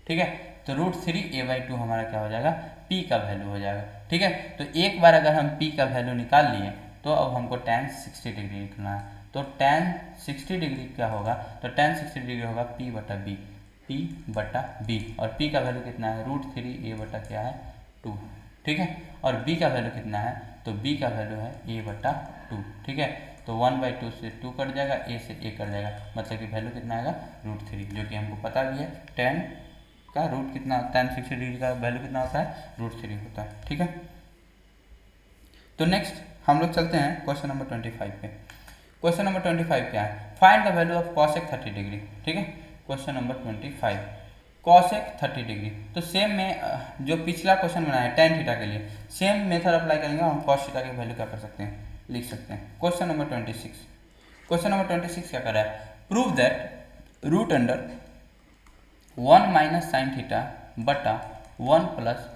ठीक है। तो √3 a/2 हमारा क्या हो जाएगा, p का वैल्यू हो जाएगा। ठीक है। तो एक बार अगर हम p का वैल्यू निकाल लिए तो अब हमको tan 60 डिग्री निकालना है। तो tan 60 डिग्री क्या होगा, तो tan 60 डिग्री होगा p/b, p/b, और p का वैल्यू कितना है, √3 a बटा क्या है 2। ठीक है। और b का वैल्यू कितना है, तो b का वैल्यू है a/2। ठीक है। तो 1/2 से 2 कट जाएगा, a से a कट जाएगा, मतलब कि वैल्यू कितना आएगा, √3, जो कि हमको पता भी है tan का रूट कितना, tan 60 डिग्री का वैल्यू कितना होता है, √3 होता है। ठीक है। तो नेक्स्ट हम लोग चलते हैं क्वेश्चन नंबर 25 पे। क्वेश्चन नंबर 25 क्या है, find the value of cosec 30 degree. ठीक है। Question number 25, cosec 30 degree. तो सेम में जो पिछला क्वेश्चन बनाया है tan थीटा के लिए, सेम मेथड अप्लाई करेंगे, हम कॉस थीटा की वैल्यू क्या कर सकते हैं, लिख सकते हैं। क्वेश्चन नंबर 26, क्वेश्चन नंबर 26 क्या कर रहा है, prove that √1 minus sine theta बटा 1 plus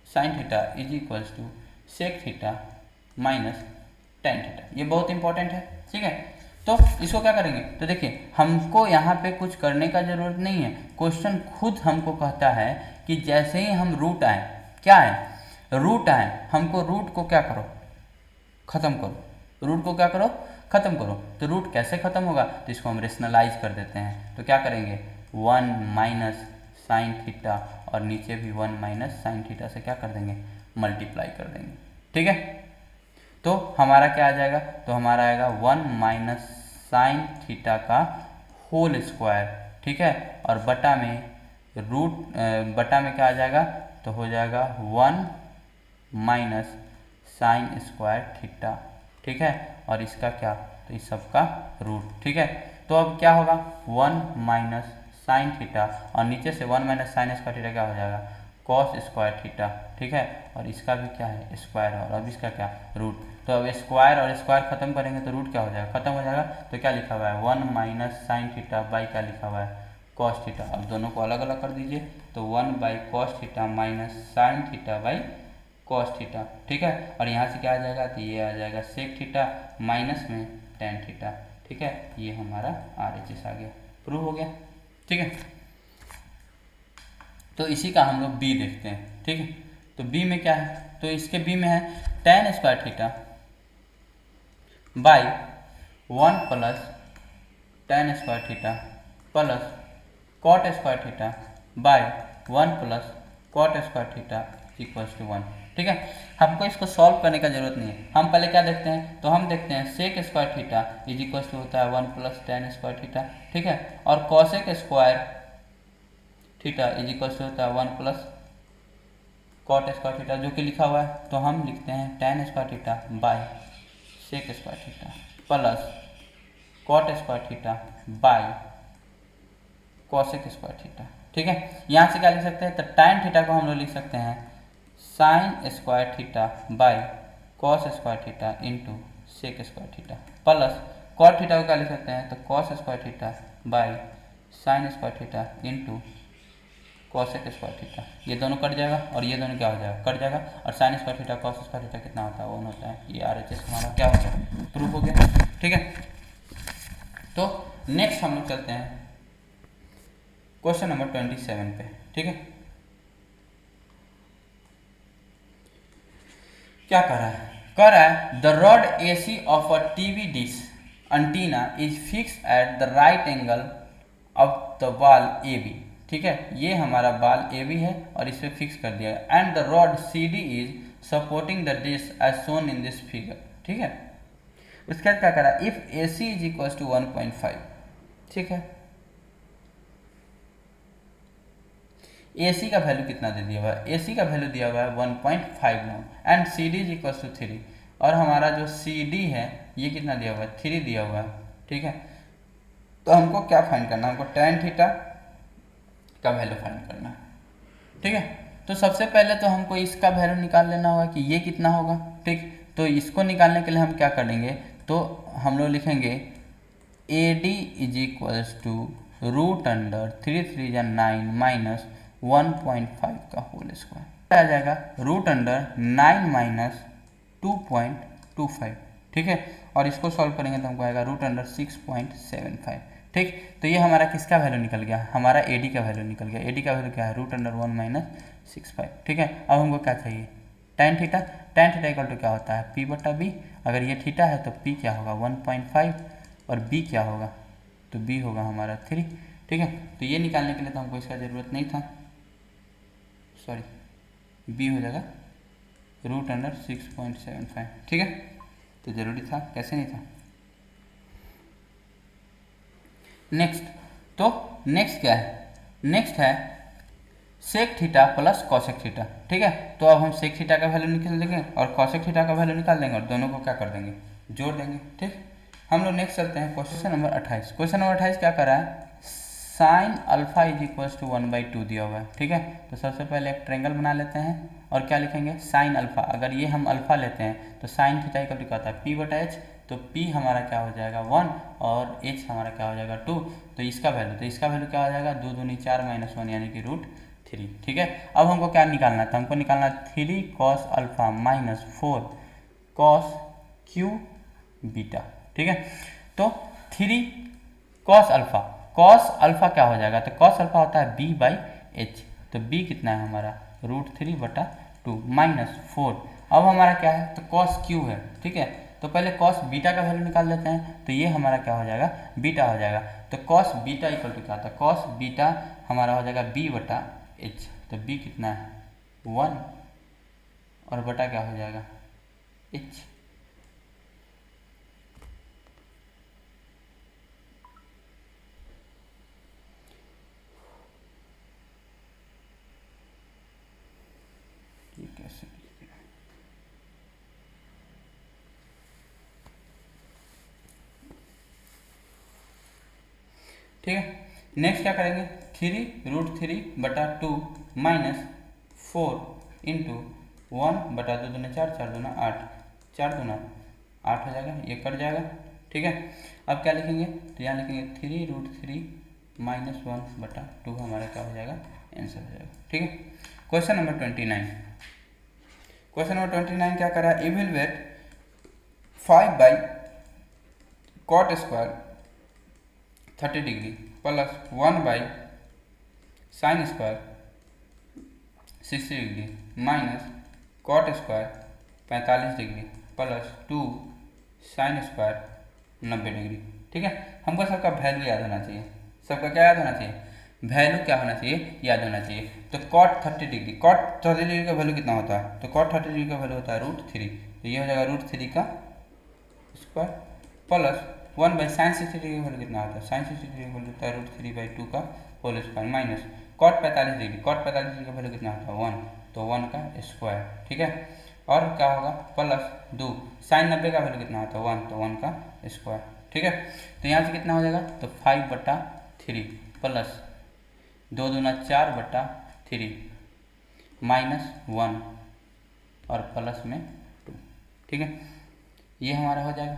sine theta is equals to sec theta minus tan theta. ये बहुत इंपॉर्टेंट है। ठीक है। तो इसको क्या करेंगे, तो देखिए हमको यहाँ पे कुछ करने का ज़रूरत नहीं है, क्वेश्चन खुद हमको कहता है कि जैसे ही हम रूट आए, क्या है, रूट आए, हमको रूट को क्या करो, ख़त्म करो, रूट को क्या करो, ख़त्म करो। तो रूट कैसे ख़त्म होगा, तो इसको हम रेशनलाइज कर देते हैं। तो क्या करेंगे, 1 माइनस साइन थीटा, और नीचे भी 1 माइनस साइन थीटा से क्या कर देंगे, मल्टीप्लाई कर देंगे। ठीक है। तो हमारा क्या आ जाएगा, तो हमारा आएगा 1 माइनस साइन थीटा का होल स्क्वायर। ठीक है। और बटा में बटा में क्या आ जाएगा, तो हो जाएगा 1 माइनस साइन स्क्वायर थीटा। ठीक है। और इसका क्या, तो इस सब का रूट। ठीक है। तो अब क्या होगा, 1 माइनस साइन थीटा, और नीचे से 1 माइनस साइन स्क्वायर थीटा क्या हो जाएगा, कॉस स्क्वायर थीटा। ठीक है। और इसका भी क्या है, स्क्वायर, और अब इसका क्या, रूट। तो अब स्क्वायर और स्क्वायर खत्म करेंगे तो रूट क्या हो जाएगा, खत्म हो जाएगा। तो क्या लिखा हुआ है, 1 माइनस साइन थीटा बाई क्या लिखा हुआ है, कॉस थीटा। अब दोनों को अलग अलग कर दीजिए, तो 1 by cos theta minus sine theta by cos theta. ठीक है। और यहाँ से क्या आ जाएगा, तो ये आ जाएगा सेक थीटा माइनस में tan थीटा। ठीक है। ये हमारा RHS आ गया, प्रूव हो गया। ठीक है। तो इसी का हम लोग बी देखते हैं, ठीक है। तो बी में क्या है, तो इसके बी में है tan square theta by 1 plus tan square theta plus cot square theta by 1 plus cot square theta equals to 1, ठीक है। हमको इसको सॉल्व करने का जरूरत नहीं है, हम पहले क्या देखते हैं, तो हम देखते हैं sec square theta is equals to होता है 1 प्लस tan स्क्वायर थीटा, ठीक है। और cosec square theta is equals to होता है 1 प्लस कॉट स्क्वायर थीटा, जो कि लिखा हुआ है, तो हम लिखते हैं tan square theta by sec square theta plus cot square theta by cosec square theta, ठीक है। यहाँ से क्या लिख सकते हैं, तो tan थीटा को हम लोग लिख सकते हैं sine square theta by cos square theta into sec square theta plus cot theta को क्या लिख सकते हैं, तो cos square theta by sine square theta into cosec square theta. ये दोनों कट जाएगा और ये दोनों क्या हो जाएगा, कट जाएगा। और sign square theta cos square theta कितना होता है, 1 होता है। ये RHS हमारा क्या हो गया, प्रूफ हो गया, ठीक है। तो नेक्स्ट हम लोग चलते हैं क्वेश्चन नंबर 27 पे, ठीक है। क्या कर रहा है the rod AC of a TV dish antenna is fix at the right angle of the बाल AB, ठीक है। ये हमारा बाल AB है और इस पर फिक्स कर दिया है। And the rod CD is supporting the dish as shown in this figure, ठीक है। उसके बाद क्या करा, if AC is equal to 1.5, ठीक है। AC का वैल्यू कितना दे दिया हुआ है, AC का वैल्यू दिया हुआ है 1.59 and CD is equal to 3, और हमारा जो CD है ये कितना दिया हुआ है, 3 दिया हुआ है, ठीक है। तो हमको क्या फाइंड करना है, हमको tan थीटा का वैल्यू फाइंड करना है, ठीक है। तो सबसे पहले तो हमको इसका वैल्यू निकाल लेना होगा कि ये कितना होगा, ठीक। तो इसको निकालने के लिए हम क्या करेंगे, तो हम लोग लिखेंगे AD is equals to root under 3 3 9 माइनस 1.5 का होल स्क्वायर आ जाएगा, रूट अंडर 9 माइनस 2.25, ठीक है। और इसको सॉल्व करेंगे तो हमको आएगा रूट अंडर 6.75, ठीक। तो ये हमारा किसका वैल्यू निकल गया, हमारा AD का वैल्यू निकल गया। AD का वैल्यू क्या है, रूट अंडर 1 माइनस 65, ठीक है। अब हमको क्या चाहिए, tan theta. tan theta equal to क्या होता है, P बटा B। अगर ये थीटा है तो P क्या होगा 1.5 और B क्या होगा, तो B होगा हमारा 3, ठीक है। तो ये निकालने के लिए तो हमको इसका ज़रूरत नहीं था, सॉरी B हो जाएगा रूट अंडर 6.75, ठीक है। तो ज़रूरी था, कैसे नहीं था। नेक्स्ट, तो नेक्स्ट क्या है, नेक्स्ट है sec theta plus cosec theta, ठीक है। तो अब हम सेक थीटा का वैल्यू निकाल देंगे और कॉसेक थीटा का वैल्यू निकाल देंगे और दोनों को क्या कर देंगे, जोड़ देंगे, ठीक। हम लोग नेक्स्ट चलते हैं क्वेश्चन नंबर 28। क्वेश्चन नंबर 28 क्या कर रहा है, sine alpha is equals to 1/2 दिया हुआ है, ठीक है। तो सबसे पहले एक ट्रायंगल बना लेते हैं और क्या लिखेंगे, साइन अल्फा। अगर ये हम अल्फा लेते हैं तो साइन थीटा इक्वल टू क्या होता है, P बटा H। तो P हमारा क्या हो जाएगा 1 और H हमारा क्या हो जाएगा 2। तो इसका वैल्यू क्या हो जाएगा, 2 दूनी 4 माइनस 1 यानी कि रूट 3, ठीक है। अब हमको क्या निकालना है, तो हमको निकालना है 3 cos alpha minus 4 cos Q beta, ठीक है। तो 3 कॉस अल्फा क्या हो जाएगा, तो कॉस अल्फा होता है B/H। तो B कितना है हमारा, रूट 3 बटा 2 माइनस 4। अब हमारा क्या है, तो कॉस क्यू है, ठीक है। तो पहले कॉस बीटा का वैल्यू निकाल लेते हैं, तो ये हमारा क्या हो जाएगा, बीटा हो जाएगा। तो कॉस बीटा इक्वल टू क्या था, कॉस बीटा हमारा हो जाएगा B/H। तो B कितना है 1 और बटा क्या हो जाएगा H। कैसे, ठीक है। नेक्स्ट क्या करेंगे, 3 रूट 3 बटा 2 माइनस 4 इंटू 1 बटा 2 दूना 4 4 दूना 8 4 दूना 8 हो जाएगा, ये कट जाएगा, ठीक है। अब क्या लिखेंगे, तो यहाँ लिखेंगे 3 रूट 3 माइनस 1 बटा 2 हमारा क्या हो जाएगा, आंसर हो जाएगा, ठीक है। Question number 29। क्वेश्चन नंबर 29 क्या करा, evaluate 5 cot square 30 degree plus 1 sine square 60 degree minus cot square 45 degree plus 2 sine square 90 degree. ठीक है, हमको सबका वैल्यू याद होना चाहिए। सबका क्या याद होना चाहिए? वैल्यू क्या होना चाहिए? याद होना चाहिए। तो कॉट 30 डिग्री, कॉट 30 डिग्री का वैल्यू कितना होता है? तो कॉट 30 डिग्री का वैल्यू होता है √3। तो ये हो जाएगा √3 का square plus 1 by sine 60 degree का वैल्यू कितना होता है? साइन 60 डिग्री का वैल्यू होता है √3/2 का whole square minus cot 45 degree, cot 45 degree का वैल्यू कितना होता है? 1, तो 1 का स्क्वायर। ठीक है, और क्या होगा? प्लस 2 साइन 90 का वैल्यू कितना होता है? 1, तो 1 का स्क्वायर। ठीक है, तो यहाँ से कितना हो जाएगा? तो 5/3 प्लस 2 दूना 4/3 माइनस 1 और प्लस में 2। ठीक है, ये हमारा हो जाएगा।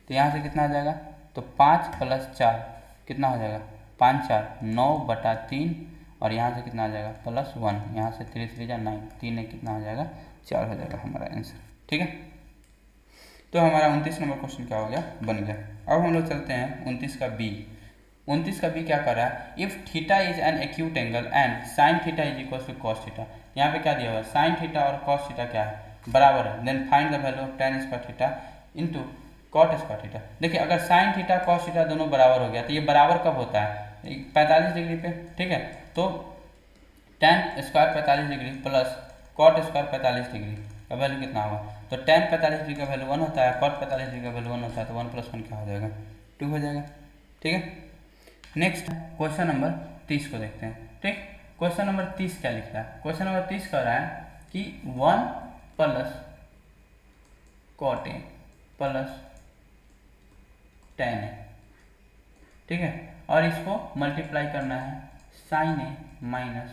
तो यहाँ से कितना हो जाएगा? तो 5 + 4 कितना हो जाएगा? 5 4 9/3 और यहाँ से कितना आ जाएगा? +1, यहाँ से 3 3 जा 9, 3 एक कितना हो जाएगा? 4 हो जाएगा हमारा आंसर। ठीक है, तो हमारा 29 नंबर क्वेश्चन क्या हो गया? बन गया। अब हम लोग चलते हैं 29 का बी। 29 का बी क्या कर रहा है? If theta is an acute angle and sine theta is equal to cos theta. यहाँ पे क्या दिया हुआ है? साइन थीटा और कॉस थीटा क्या है? बराबर है। Then find the value of tan square theta into cot square theta. देखिए, अगर साइन थीटा कॉस थीटा दोनों बराबर हो गया तो ये बराबर कब होता है? 45 डिग्री पे। ठीक है, तो tan square 45 degree plus cot square 45 degree का वैल्यू कितना होगा? तो tan 45 डिग्री का वैल्यू 1 होता है, कॉट 45 डिग्री का वैल्यू 1 होता है, तो 1 + 1 क्या हो जाएगा? 2 हो जाएगा। ठीक है, नेक्स्ट क्वेश्चन नंबर 30 को देखते हैं। ठीक, क्वेश्चन नंबर 30 क्या लिख रहा है? क्वेश्चन नंबर 30 कह रहा है कि 1 + cot A plus tan A। ठीक है, और इसको मल्टीप्लाई करना है sin A minus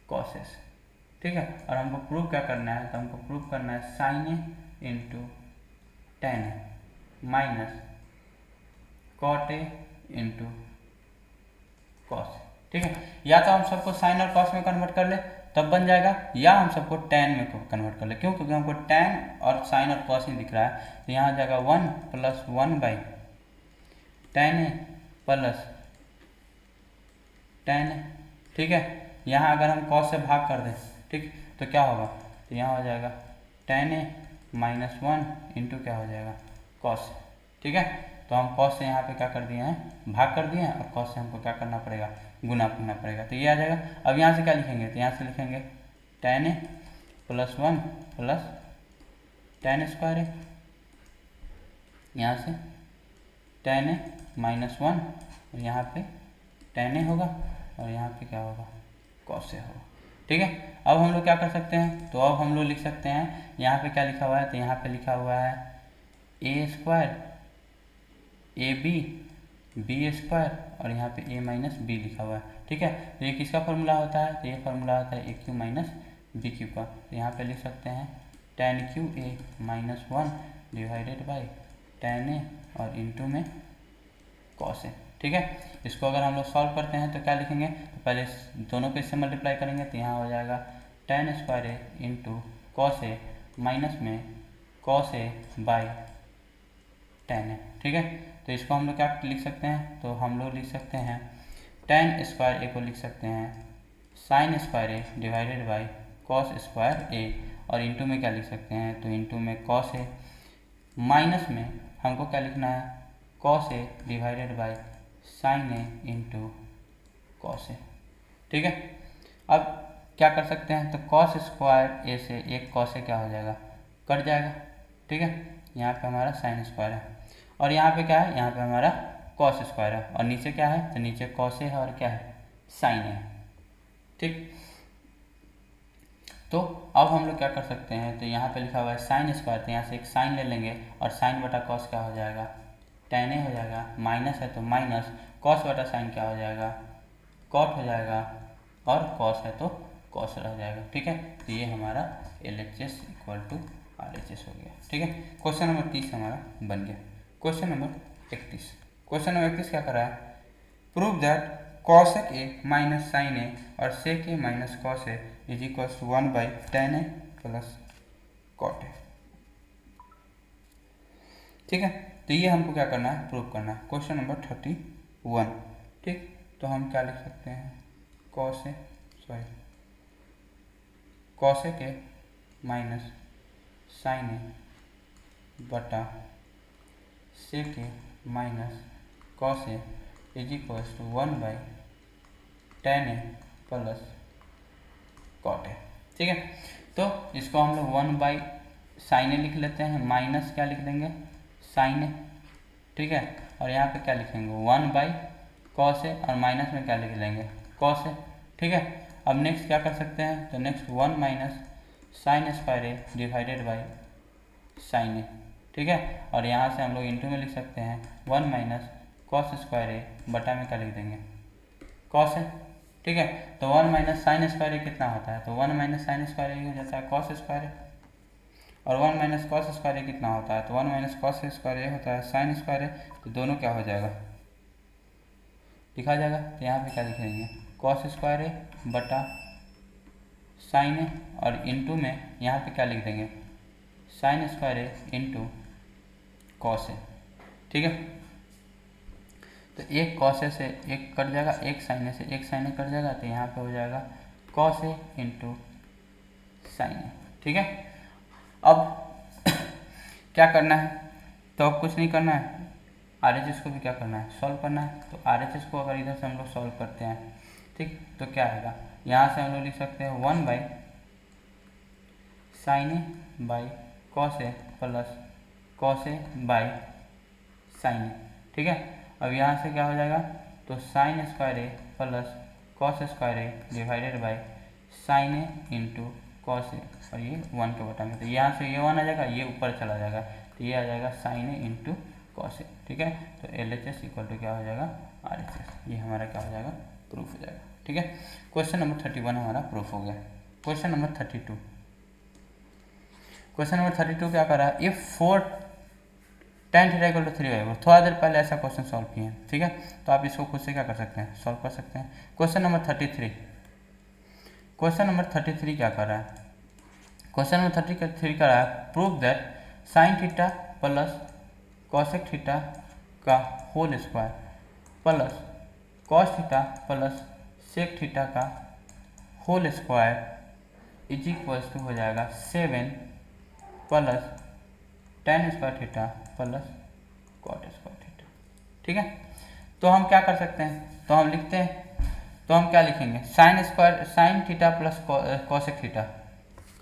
cos A। ठीक है, और हमको प्रूव क्या करना है? तो हमको प्रूव करना है sin A into tan A minus cot A into cos. ठीक है, या तो हम सबको साइन और कॉस में कन्वर्ट कर ले तब बन जाएगा, या हम सबको tan में कन्वर्ट कर ले। क्यों? क्योंकि हमको tan और साइन और कॉस ही दिख रहा है। तो यहाँ आ जाएगा 1 + 1/tan A plus tan A। ठीक है, यहाँ अगर हम कॉस से भाग कर दें, ठीक, तो क्या होगा? तो यहाँ हो जाएगा tan A माइनस 1 इंटू क्या हो जाएगा? कॉस। ठीक है, तो हम कॉस से यहाँ पे क्या कर दिए हैं? भाग कर दिए हैं, और कॉस से हमको क्या करना पड़ेगा? गुना करना पड़ेगा। तो ये आ जाएगा। अब यहाँ से क्या लिखेंगे? तो यहाँ से लिखेंगे tan A + 1 plus tan square A, यहाँ से tan A माइनस 1 और यहाँ पे tan A होगा, और यहाँ पे क्या होगा? cos A होगा। ठीक है, अब हम लोग क्या कर सकते हैं? तो अब हम लोग लिख सकते हैं, यहाँ पे क्या लिखा हुआ है? तो यहाँ पे लिखा हुआ है a² AB B² और यहाँ पे a माइनस बी लिखा हुआ है। ठीक है, तो ये किसका फॉर्मूला होता है? तो ये फॉर्मूला होता है AQ माइनस BQ का। तो यहाँ पे लिख सकते हैं tan QA minus 1 divided by tan A और इंटू में cos A। ठीक है, इसको अगर हम लोग सॉल्व करते हैं तो क्या लिखेंगे? तो पहले दोनों को इससे मल्टीप्लाई करेंगे, तो यहाँ हो जाएगा tan square A into cos A minus में cos A by tan A। ठीक है, तो इसको हम लोग क्या लिख सकते हैं? तो हम लोग लिख सकते हैं tan स्क्वायर A को लिख सकते हैं sine square A divided by cos square A, और इंटू में क्या लिख सकते हैं? तो इंटू में cos A माइनस में हमको क्या लिखना है? cos A divided by sign A into cos A। ठीक है, अब क्या कर सकते हैं? तो cos स्क्वायर A से एक cos A क्या हो जाएगा? कट जाएगा। ठीक है, यहाँ पे हमारा साइन स्क्वायर है, और यहाँ पे क्या है? यहाँ पे हमारा कॉस स्क्वायर है, और नीचे क्या है? तो नीचे कॉस है और क्या है? साइन है। ठीक, तो अब हम लोग क्या कर सकते हैं? तो यहाँ पे लिखा हुआ है साइन स्क्वायर, तो यहाँ से एक साइन ले लेंगे, और साइन बटा कॉस क्या हो जाएगा? tan A हो जाएगा, माइनस है तो माइनस, कॉस बटा साइन क्या हो जाएगा? कॉट हो जाएगा, और कॉस है तो कॉस रह जाएगा। ठीक है, तो ये हमारा LHS = RHS हो गया। ठीक है, क्वेश्चन नंबर 30 हमारा बन गया। Question number 31। क्वेश्चन नंबर 31 क्या कर रहा है? Prove that cosec A minus sine A और sec A minus cos A is equal to 1/tan A plus cot A। ठीक है, तो ये हमको क्या करना है? प्रूव करना है। Question number 31। ठीक, तो हम क्या लिख सकते हैं, cosec A minus sine A बटा sec A minus cos A is equals to 1/tan A plus cot A. ठीक है, तो इसको हम लोग 1/sin ए लिख लेते हैं, माइनस क्या लिख देंगे, साइन ए। ठीक है, और यहाँ पे क्या लिखेंगे, 1/cos ए, और माइनस में क्या लिख लेंगे, cos ए। ठीक है, अब नेक्स्ट क्या कर सकते हैं, तो next 1 - sin square A divided by sine A. ठीक है, और यहाँ से हम लोग इंटू में लिख सकते हैं 1 - cos स्क्वायर ए बटा में क्या लिख देंगे, cos ए। ठीक है, तो 1 - sin स्क्वायर ए कितना होता है, तो 1 - sin स्क्वायर ए हो जाता है cos स्क्वायर ए, और 1 - cos स्क्वायर ए कितना होता है, तो 1 - cos स्क्वायर ए होता है sin स्क्वायर ए। तो दोनों क्या हो जाएगा, लिखा जाएगा। तो यहाँ पे क्या लिख देंगे, cos स्क्वायर ए बटा साइन ए, और इंटू में यहाँ पे क्या लिख देंगे, sin स्क्वायर ए इंटू कॉस ए। ठीक है, तो एक कॉस ए से एक कट जाएगा, एक साइन ए से एक साइन ए कट जाएगा, तो यहाँ पे हो जाएगा cos A into sign A. ठीक है, अब क्या करना है, तो अब कुछ नहीं करना है, RHS को भी क्या करना है, सॉल्व करना है। तो RHS को अगर इधर से हम लोग सॉल्व करते हैं, ठीक, तो क्या आएगा, यहाँ से हम लोग लिख सकते हैं 1/sin A by cos A plus cos A by sine A. ठीक है, अब यहाँ से क्या हो जाएगा, तो sine square A plus cos square A divided by sine A into cos A, और ये 1 के बटा में, तो यहाँ से ये 1 आ जाएगा, ये ऊपर चला जाएगा, तो ये आ जाएगा साइन ए इंटू कॉस ए। ठीक है, तो LHS इक्वल टू क्या हो जाएगा, RHS। ये हमारा क्या हो जाएगा, प्रूफ हो जाएगा। ठीक है, क्वेश्चन नंबर 31 हमारा प्रूफ हो गया। क्वेश्चन नंबर 32, क्वेश्चन नंबर 32 क्या कर रहा है, if 4 tan theta equal to 3/4। थोड़ा देर पहले ऐसा क्वेश्चन सॉल्व किए हैं। ठीक है, तो आप इसको खुद से क्या कर सकते हैं, सॉल्व कर सकते हैं। क्वेश्चन नंबर 33, क्वेश्चन नंबर 33 क्या कर रहा है, क्वेश्चन नंबर 33 कर रहा है, prove that sine theta plus cosec theta का whole square plus cos theta plus sec theta का whole square is equals to हो जाएगा 7 plus tan square theta plus cot square theta. ठीक है, तो हम क्या कर सकते हैं, तो हम लिखते हैं, तो हम क्या लिखेंगे, sine theta plus cosec theta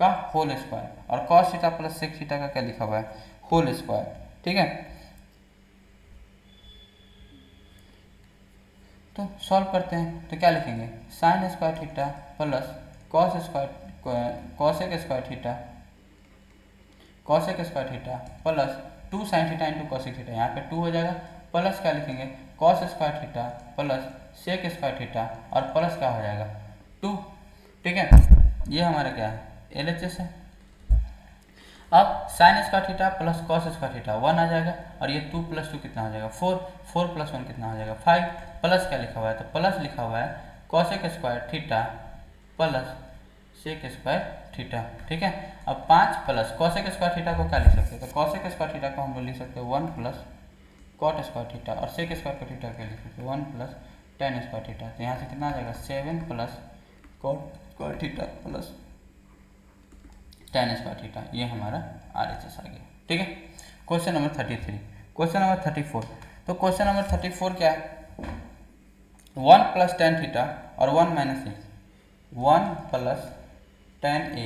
का होल स्क्वायर, और cos theta plus sec theta का क्या लिखा हुआ है, होल स्क्वायर। ठीक है, तो सॉल्व करते हैं, तो क्या लिखेंगे, sine square theta plus cosec square theta plus 2 sine theta into cosec theta, यहाँ पे 2 हो जाएगा, प्लस क्या लिखेंगे, cos square theta plus sec square theta, और प्लस क्या हो जाएगा 2। ठीक है, ये हमारा क्या है, LHS है। अब sign square theta plus cos square theta 1 आ जाएगा, और ये 2 + 2 कितना हो जाएगा 4, 4 + 1 कितना हो जाएगा 5, प्लस क्या लिखा हुआ है, तो प्लस लिखा हुआ है cosec square theta plus sec square theta. ठीक है, अब 5 प्लस कॉसेक स्क्वायर थीटा को क्या लिख सकते हैं, तो कॉसेक स्क्वायर थीटा को हम लोग लिख सकते हैं 1 प्लस कॉट स्क्वायर थीटा, और सेक स्क्वायर थीटा क्या लिख सकते हैं 1 प्लस tan स्क्वायर थीटा। तो यहाँ से कितना आ जाएगा 7 प्लस cot square theta plus tan square theta, ये हमारा RHS आ गया। ठीक है, क्वेश्चन नंबर 33, क्वेश्चन नंबर 34, तो क्वेश्चन नंबर 34 क्या है, 1 + tan थीटा और 1 - a, 1 + tan a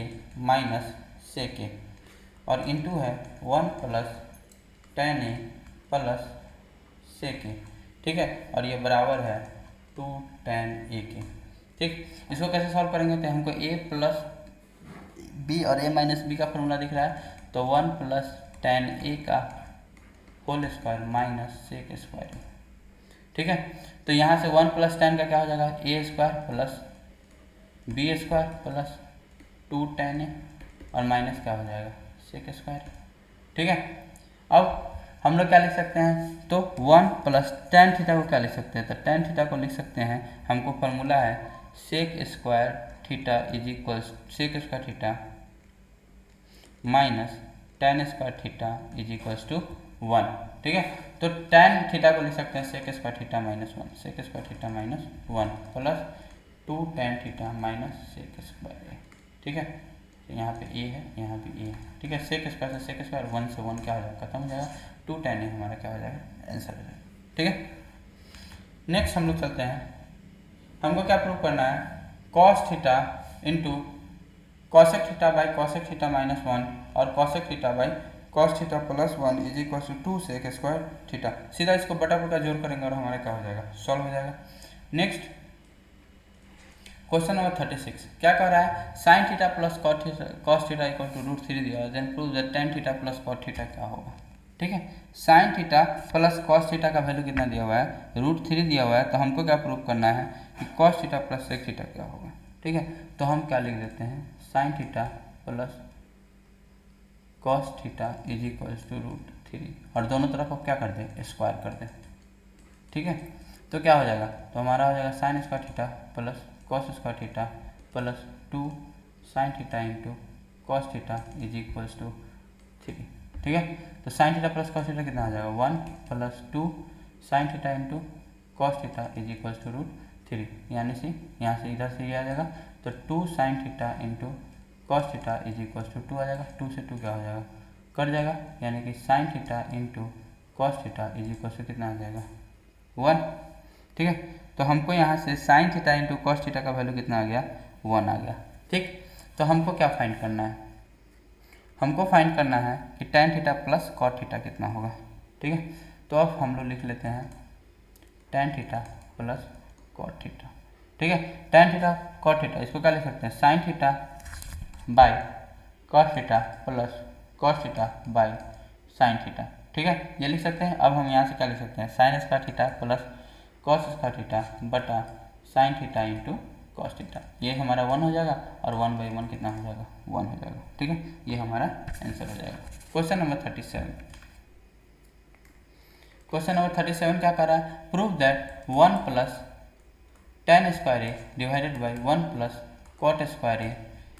minus sec ए, और इंटू है 1 + tan a प्लस सेक ए। ठीक है, और ये बराबर है 2 tan a के। ठीक, इसको कैसे सॉल्व करेंगे, तो हमको a + b और a - b का फॉर्मूला दिख रहा है, तो 1 + tan a का whole square minus sec square. ठीक है, तो यहाँ से 1 + tan का क्या हो जाएगा, a square plus b square plus 2 tan a, और माइनस क्या हो जाएगा सेक स्क्वायर। ठीक है, अब हम लोग क्या लिख सकते हैं, तो 1 + tan थीटा को क्या लिख सकते हैं, तो tan थीटा को लिख सकते हैं, हमको फॉर्मूला है sec square theta is equals sec square theta minus tan square theta is equals to 1, ठीक है। तो tan थीटा को लिख सकते हैं sec square theta minus 1, sec square theta minus 1 plus 2 tan theta minus sec square A, ठीक है। तो यहाँ पे ए है, यहाँ पे ए है, ठीक है। सेक स्क्वायर से सेक स्क्वायर, 1 से 1 क्या हो जाएगा, खत्म हो जाएगा। 2 tan ए हमारा क्या हो जाएगा, आंसर हो जाएगा, ठीक है। नेक्स्ट हम लोग चलते हैं, हमको क्या प्रूव करना है, cos theta into cosec theta by cosec theta minus 1 और cosec theta by cos theta plus 1 is equal to 2 sec square theta. सीधा इसको बटा बटा जोड़ करेंगे और हमारा क्या हो जाएगा, सॉल्व हो जाएगा। नेक्स्ट क्वेश्चन नंबर 36 क्या कह रहा है, sine theta plus cos theta equal to √3 दिया है, then prove that tan theta plus cot theta क्या होगा, ठीक है। Sine theta plus cos theta का वैल्यू कितना दिया हुआ है, √3 दिया हुआ है, तो हमको क्या प्रूव करना है कि cos theta plus sec theta क्या होगा, ठीक है। तो हम क्या लिख देते हैं, sine theta plus cos theta is equal to √3 और दोनों तरफ को क्या कर दें, स्क्वायर कर दें, ठीक है। तो क्या हो जाएगा, तो हमारा हो जाएगा sine square theta plus cos square theta plus 2 sine theta into cos theta is equal to 3, ठीक है। तो sine theta plus cos theta कितना आ जाएगा, 1 plus 2 sine theta into cos theta is equal to √3, यानी से यहाँ से इधर से ये आ जाएगा, तो 2 sine theta into cos theta is equal to 2 आ जाएगा, 2 से 2 क्या हो जाएगा, कट जाएगा, यानी कि sine theta into cos theta is equal to कितना आ जाएगा, 1, ठीक है। तो हमको यहाँ से sign theta into cos theta का वैल्यू कितना आ गया, 1 आ गया, ठीक। तो हमको क्या फाइंड करना है, हमको फाइंड करना है कि tan theta plus cot theta कितना होगा, ठीक है। तो अब हम लोग लिख लेते हैं tan theta plus cot theta, ठीक है। tan थीटा कॉट थीटा इसको क्या लिख सकते हैं, sine theta by cos theta plus cos theta by sine theta, ठीक है, ये लिख सकते हैं। अब हम यहाँ से क्या लिख सकते हैं, sine square theta plus cos square theta बटा sine theta into cos theta, ये हमारा 1 हो जाएगा और 1/1 कितना हो जाएगा, 1 हो जाएगा, ठीक है। ये हमारा आंसर हो जाएगा। क्वेश्चन नंबर 37, क्वेश्चन नंबर 37 क्या कर रहा है, prove that 1 plus tan square A divided by 1 plus cot square A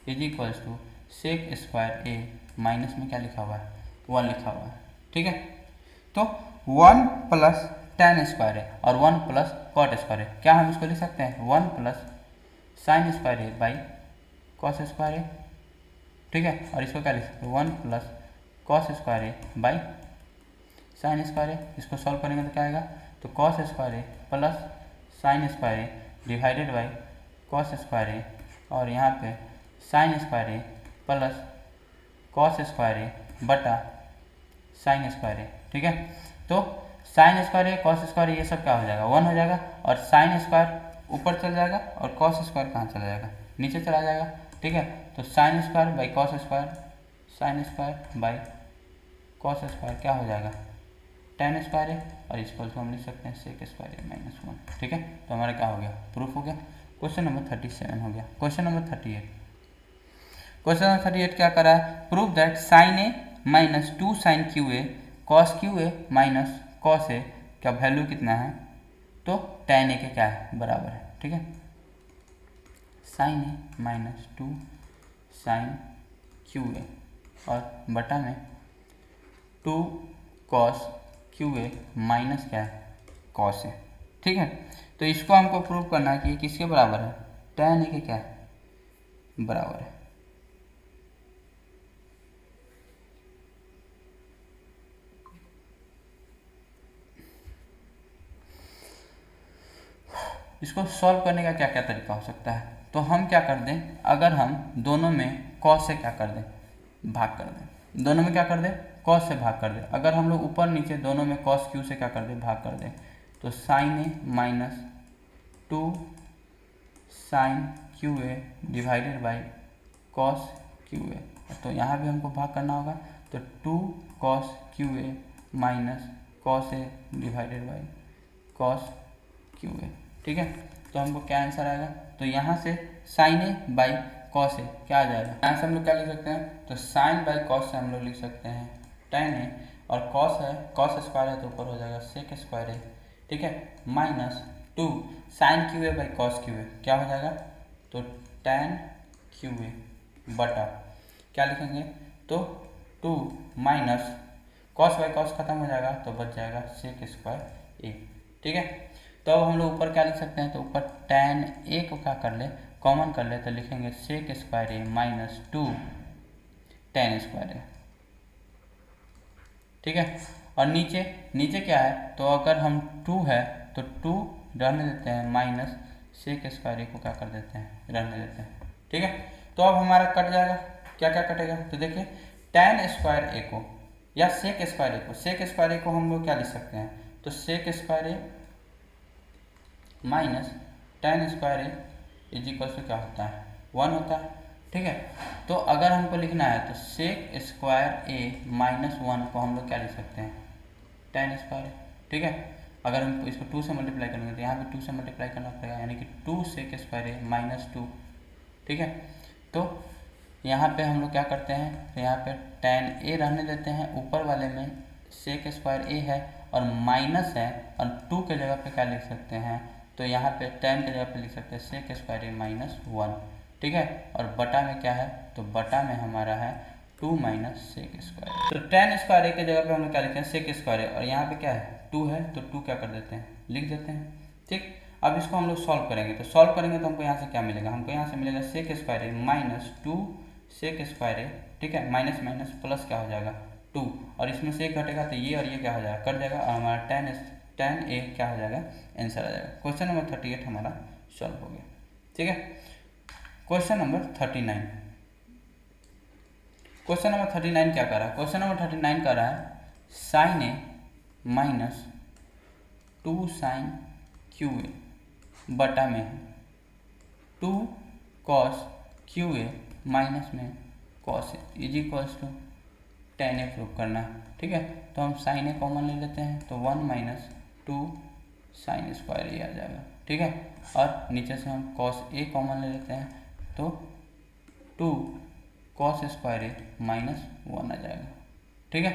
is equals to sec square A minus में क्या लिखा हुआ है, 1 लिखा हुआ है, ठीक है। तो 1 प्लस tan स्क्वायर है और 1 प्लस कॉट स्क्वायर है, क्या हम इसको लिख सकते हैं 1 प्लस साइन स्क्वायर है बाई कॉस स्क्वायर है, ठीक है। और इसको क्या लिख सकते हैं 1 प्लस कॉस स्क्वायर है बाई साइन स्क्वायर है, इसको सॉल्व करेंगे तो क्या आएगा, तो कॉस स्क्वायर है प्लस साइन स्क्वायर है डिवाइडेड बाई कॉस स्क्वायर है और यहाँ पे साइन स्क्वायर है प्लस कॉस स्क्वायर है बटा साइन स्क्वायर है, ठीक है। तो साइन स्क्वायर है कॉस स्क्वायर ये सब क्या हो जाएगा, 1 हो जाएगा और साइन स्क्वायर ऊपर चल जाएगा और कॉस स्क्वायर कहाँ चला जाएगा, नीचे चला जाएगा, ठीक है। तो sine square by cos square, sine square by cos square क्या हो जाएगा, tan स्क्वायर है और इसको हम लिख सकते हैं सेक स्क्वायर है माइनस 1, ठीक है। तो हमारा क्या हो गया, प्रूफ हो गया। क्वेश्चन नंबर 37 हो गया। क्वेश्चन नंबर 38, क्वेश्चन नंबर 38 क्या करा है, prove that sine A minus 2 sine cube A cos cube A minus cos A का वैल्यू कितना है, तो tan ए के क्या है, बराबर है, ठीक है। Sine A minus 2 sine cube A और बटा में 2 कॉस क्यू ए माइनस क्या है, कॉस ए, ठीक है। तो इसको हमको प्रूव करना है कि ये किसके बराबर है, tan ए के क्या है, बराबर है। इसको सॉल्व करने का क्या क्या तरीका हो सकता है, तो हम क्या कर दें, अगर हम दोनों में कॉस से क्या कर दें, भाग कर दें, दोनों में क्या कर दें, कॉस से भाग कर दें। अगर हम लोग ऊपर नीचे दोनों में कॉस क्यू से क्या कर दें, भाग कर दें, तो sine A minus 2 sine cube A divided by cos cube A, तो यहाँ भी हमको भाग करना होगा, तो 2 cos cube A minus cos A divided by cos cube A, ठीक है। तो हमको क्या आंसर आएगा, तो यहाँ से साइन ए बाई कॉस ए क्या आ जाएगा, यहाँ से हम लोग क्या लिख सकते हैं, तो साइन बाई कॉस से हम लोग लिख सकते हैं tan ए और कॉस है, कॉस स्क्वायर है तो ऊपर हो जाएगा सेक स्क्वायर ए, ठीक है, minus 2 sine cube A by cos cube A क्या हो जाएगा, तो tan क्यू ए बटा क्या लिखेंगे, तो 2 माइनस कॉस बाई कॉस खत्म हो जाएगा तो बच जाएगा सेक स्क्वायर ए। ठीक है, तो अब हम लोग ऊपर क्या लिख सकते हैं, तो ऊपर tan ए को क्या कर ले, कॉमन कर ले, तो लिखेंगे सेक square A minus 2 tan square A. ठीक है, और नीचे नीचे क्या है, तो अगर हम 2 है तो 2 रहने देते हैं, माइनस सेक स्क्वायर ए को क्या कर देते हैं, रहने देते हैं। ठीक है, तो अब हमारा कट जाएगा, क्या क्या कटेगा, तो देखिए tan स्क्वायर ए को या सेक स्क्वायर ए को, सेक स्क्वायर ए को हम लोग क्या लिख सकते हैं, तो sec square A minus tan square A is equal to क्या होता है, 1 होता है। ठीक है, तो अगर हमको लिखना है तो सेक स्क्वायर ए माइनस 1 को हम लोग क्या लिख सकते हैं, tan स्क्वायर ए। ठीक है, अगर हम इसको 2 से मल्टीप्लाई करेंगे तो यहाँ पे 2 से मल्टीप्लाई करना पड़ेगा, यानी कि 2 सेक स्क्वायर ए माइनस 2। ठीक है, तो यहाँ पे हम लोग क्या करते हैं, तो यहाँ पे tan ए रहने देते हैं, ऊपर वाले में सेक स्क्वायर ए है और माइनस है, और 2 के जगह पे क्या लिख सकते हैं, तो यहाँ पे tan के जगह पे लिख सकते हैं सेक स्क्वायर ए माइनस 1। ठीक है, और बटा में क्या है, तो बटा में हमारा है 2 माइनस सेक स्क्वायर। तो tan स्क्वायर ए के जगह पे हम लोग क्या लिखते हैं, सेक स्क्वायर ए, और यहाँ पे क्या है 2 है, तो 2 क्या कर देते हैं, लिख देते हैं। ठीक, अब इसको हम लोग सॉल्व करेंगे, तो सॉल्व करेंगे तो हमको यहाँ से क्या मिलेगा, हमको यहाँ से मिलेगा सेक square A minus 2 sec square A. ठीक है, माइनस माइनस प्लस क्या हो जाएगा 2, और इसमें से एक घटेगा तो ये और ये क्या हो जाएगा, कट जाएगा, और हमारा tan ए क्या हो जाएगा, आंसर आ जाएगा। क्वेश्चन नंबर 38 हमारा सॉल्व हो गया। ठीक है, क्वेश्चन नंबर 39, क्वेश्चन नंबर 39 क्या कर रहा है, क्वेश्चन नंबर 39 कर रहा है sine A minus 2 sine cube A बटा में 2 कॉस क्यू ए माइनस में cos A is equals to tan A prove करना है। ठीक है, तो हम साइन ए कॉमन ले लेते हैं, तो 1 माइनस 2 साइन स्क्वायर ए आ जाएगा। ठीक है, और नीचे से हम कॉस ए कॉमन ले लेते हैं, तो 2 कॉस स्क्वायर ए माइनस 1 आ जाएगा। ठीक है,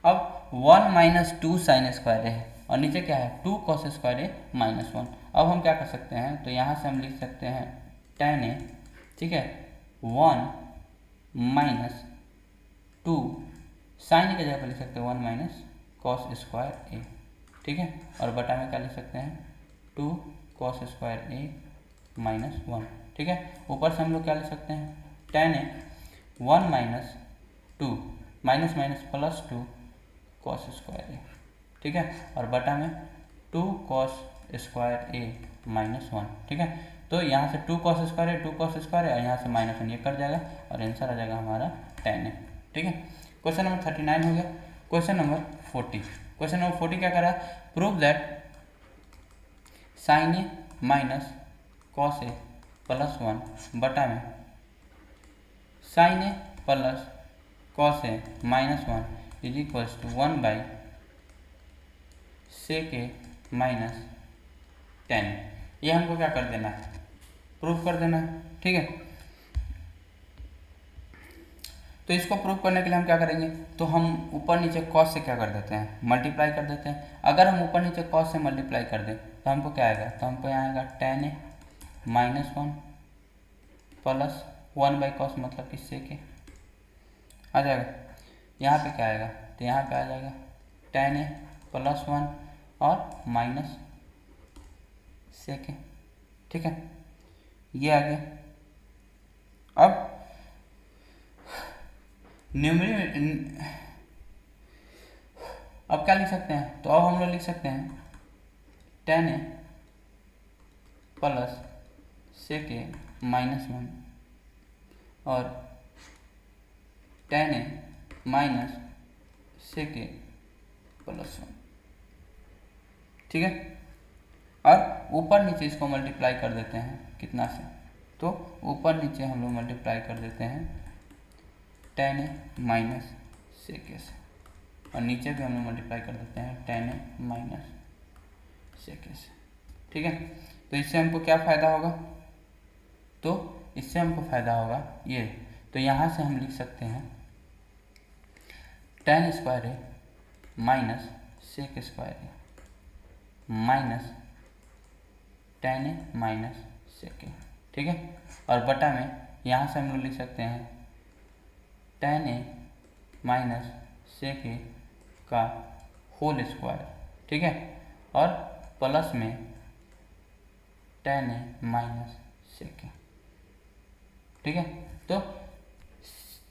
अब 1 माइनस 2 साइन स्क्वायर ए है, और नीचे क्या है 2 कॉस स्क्वायर ए माइनस 1। अब हम क्या कर सकते हैं, तो यहाँ से हम लिख सकते हैं tan ए, ठीक है, 1 माइनस 2 साइन के जगह पर लिख सकते हैं 1 माइनस कॉस स्क्वायर ए। ठीक है, और बटा में क्या लिख सकते हैं 2 कॉस स्क्वायर ए माइनस 1। ठीक है, ऊपर से हम लोग क्या लिख सकते हैं tan A 1 minus 2 minus minus plus 2 cos square A. ठीक है, और बटा में 2 कॉस स्क्वायर ए माइनस 1। ठीक है, तो यहाँ से 2 कॉस स्क्वायर ए 2 कॉस स्क्वायर ए, और यहाँ से माइनस 1 ये कट जाएगा, और आंसर आ जाएगा हमारा tan ए। ठीक है, क्वेश्चन नंबर 39 हो गया। क्वेश्चन नंबर 40, क्वेश्चन नंबर 40 क्या कर रहा है, prove that sine A minus cos A plus 1 बटा में sine A plus cos A minus 1 is equals to 1 by sec A minus tan। ये हमको क्या कर देना है, प्रूफ कर देना है। ठीक है, तो इसको प्रूव करने के लिए हम क्या करेंगे, तो हम ऊपर नीचे कॉस से क्या कर देते हैं, मल्टीप्लाई कर देते हैं। अगर हम ऊपर नीचे कॉस से मल्टीप्लाई कर दें तो हमको क्या आएगा, तो हमको यहाँ आएगा tan A minus 1 plus 1 by cos मतलब कि सेक ए आ जाएगा। यहाँ पे क्या आएगा, तो यहाँ पे आ जाएगा tan ए प्लस 1 और माइनस सेक ए। ठीक है, ये आ गया। अब अब क्या लिख सकते हैं, तो अब हम लोग लिख सकते हैं tan A plus sec A minus 1 और tan ए माइनस सेक ए प्लस 1। ठीक है, और ऊपर नीचे इसको मल्टीप्लाई कर देते हैं कितना से, तो ऊपर नीचे हम लोग मल्टीप्लाई कर देते हैं tan ए माइनस सेक ए से, और नीचे भी हम लोग मल्टीप्लाई कर देते हैं tan ए माइनस सेक ए से। ठीक है, तो इससे हमको क्या फ़ायदा होगा, तो इससे हमको फ़ायदा होगा ये, तो यहाँ से हम लिख सकते हैं tan square A minus sec square A minus tan A minus sec ए। ठीक है, और बटा में यहाँ से हम लोग लिख सकते हैं tan ए माइनस सेक ए का होल स्क्वायर, ठीक है, और प्लस में tan a minus sec a, ठीक है। तो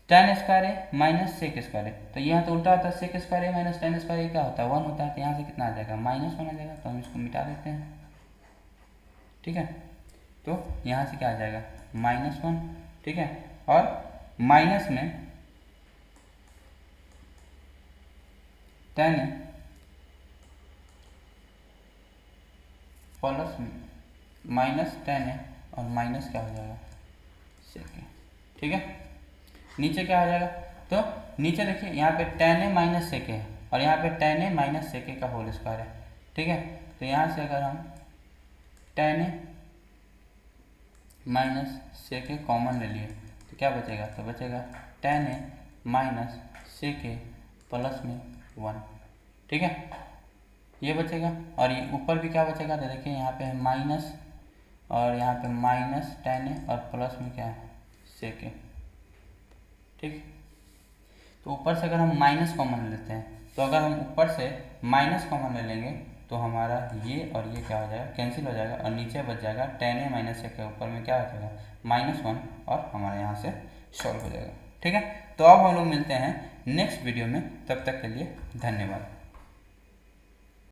tan square A minus sec square ए, तो यहाँ तो उल्टा होता है, sec square A minus tan square ए क्या होता है 1 होता है, तो यहाँ से कितना आ जाएगा -1 आ जाएगा, तो हम इसको मिटा देते हैं, ठीक है। तो यहाँ से क्या आ जाएगा -1, ठीक है, और माइनस में tan प्लस माइनस tan है और माइनस क्या हो जाएगा sec a, ठीक है। नीचे क्या आ जाएगा, तो नीचे देखिए यहाँ पे tan a minus sec a है और यहाँ पे tan a minus sec a का होल स्क्वायर है, ठीक है। तो यहाँ से अगर हम tan a minus sec a common ले लिए तो क्या बचेगा, तो बचेगा tan a minus sec a plus में 1, ठीक है, ये बचेगा। और ये ऊपर भी क्या बचेगा, तो देखिए यहाँ पे है माइनस और यहाँ पे माइनस tan a और प्लस में क्या है sec a, ठीक। तो ऊपर से अगर हम माइनस कॉमन लेते हैं, तो अगर हम ऊपर से माइनस कॉमन ले लेंगे तो हमारा ये और ये क्या हो जाएगा कैंसिल हो जाएगा और नीचे बच जाएगा tan a minus sec a, ऊपर में क्या हो जाएगा -1 और हमारे यहाँ से सॉल्व हो जाएगा, ठीक है। तो अब हम लोग मिलते हैं नेक्स्ट वीडियो में, तब तक के लिए धन्यवाद।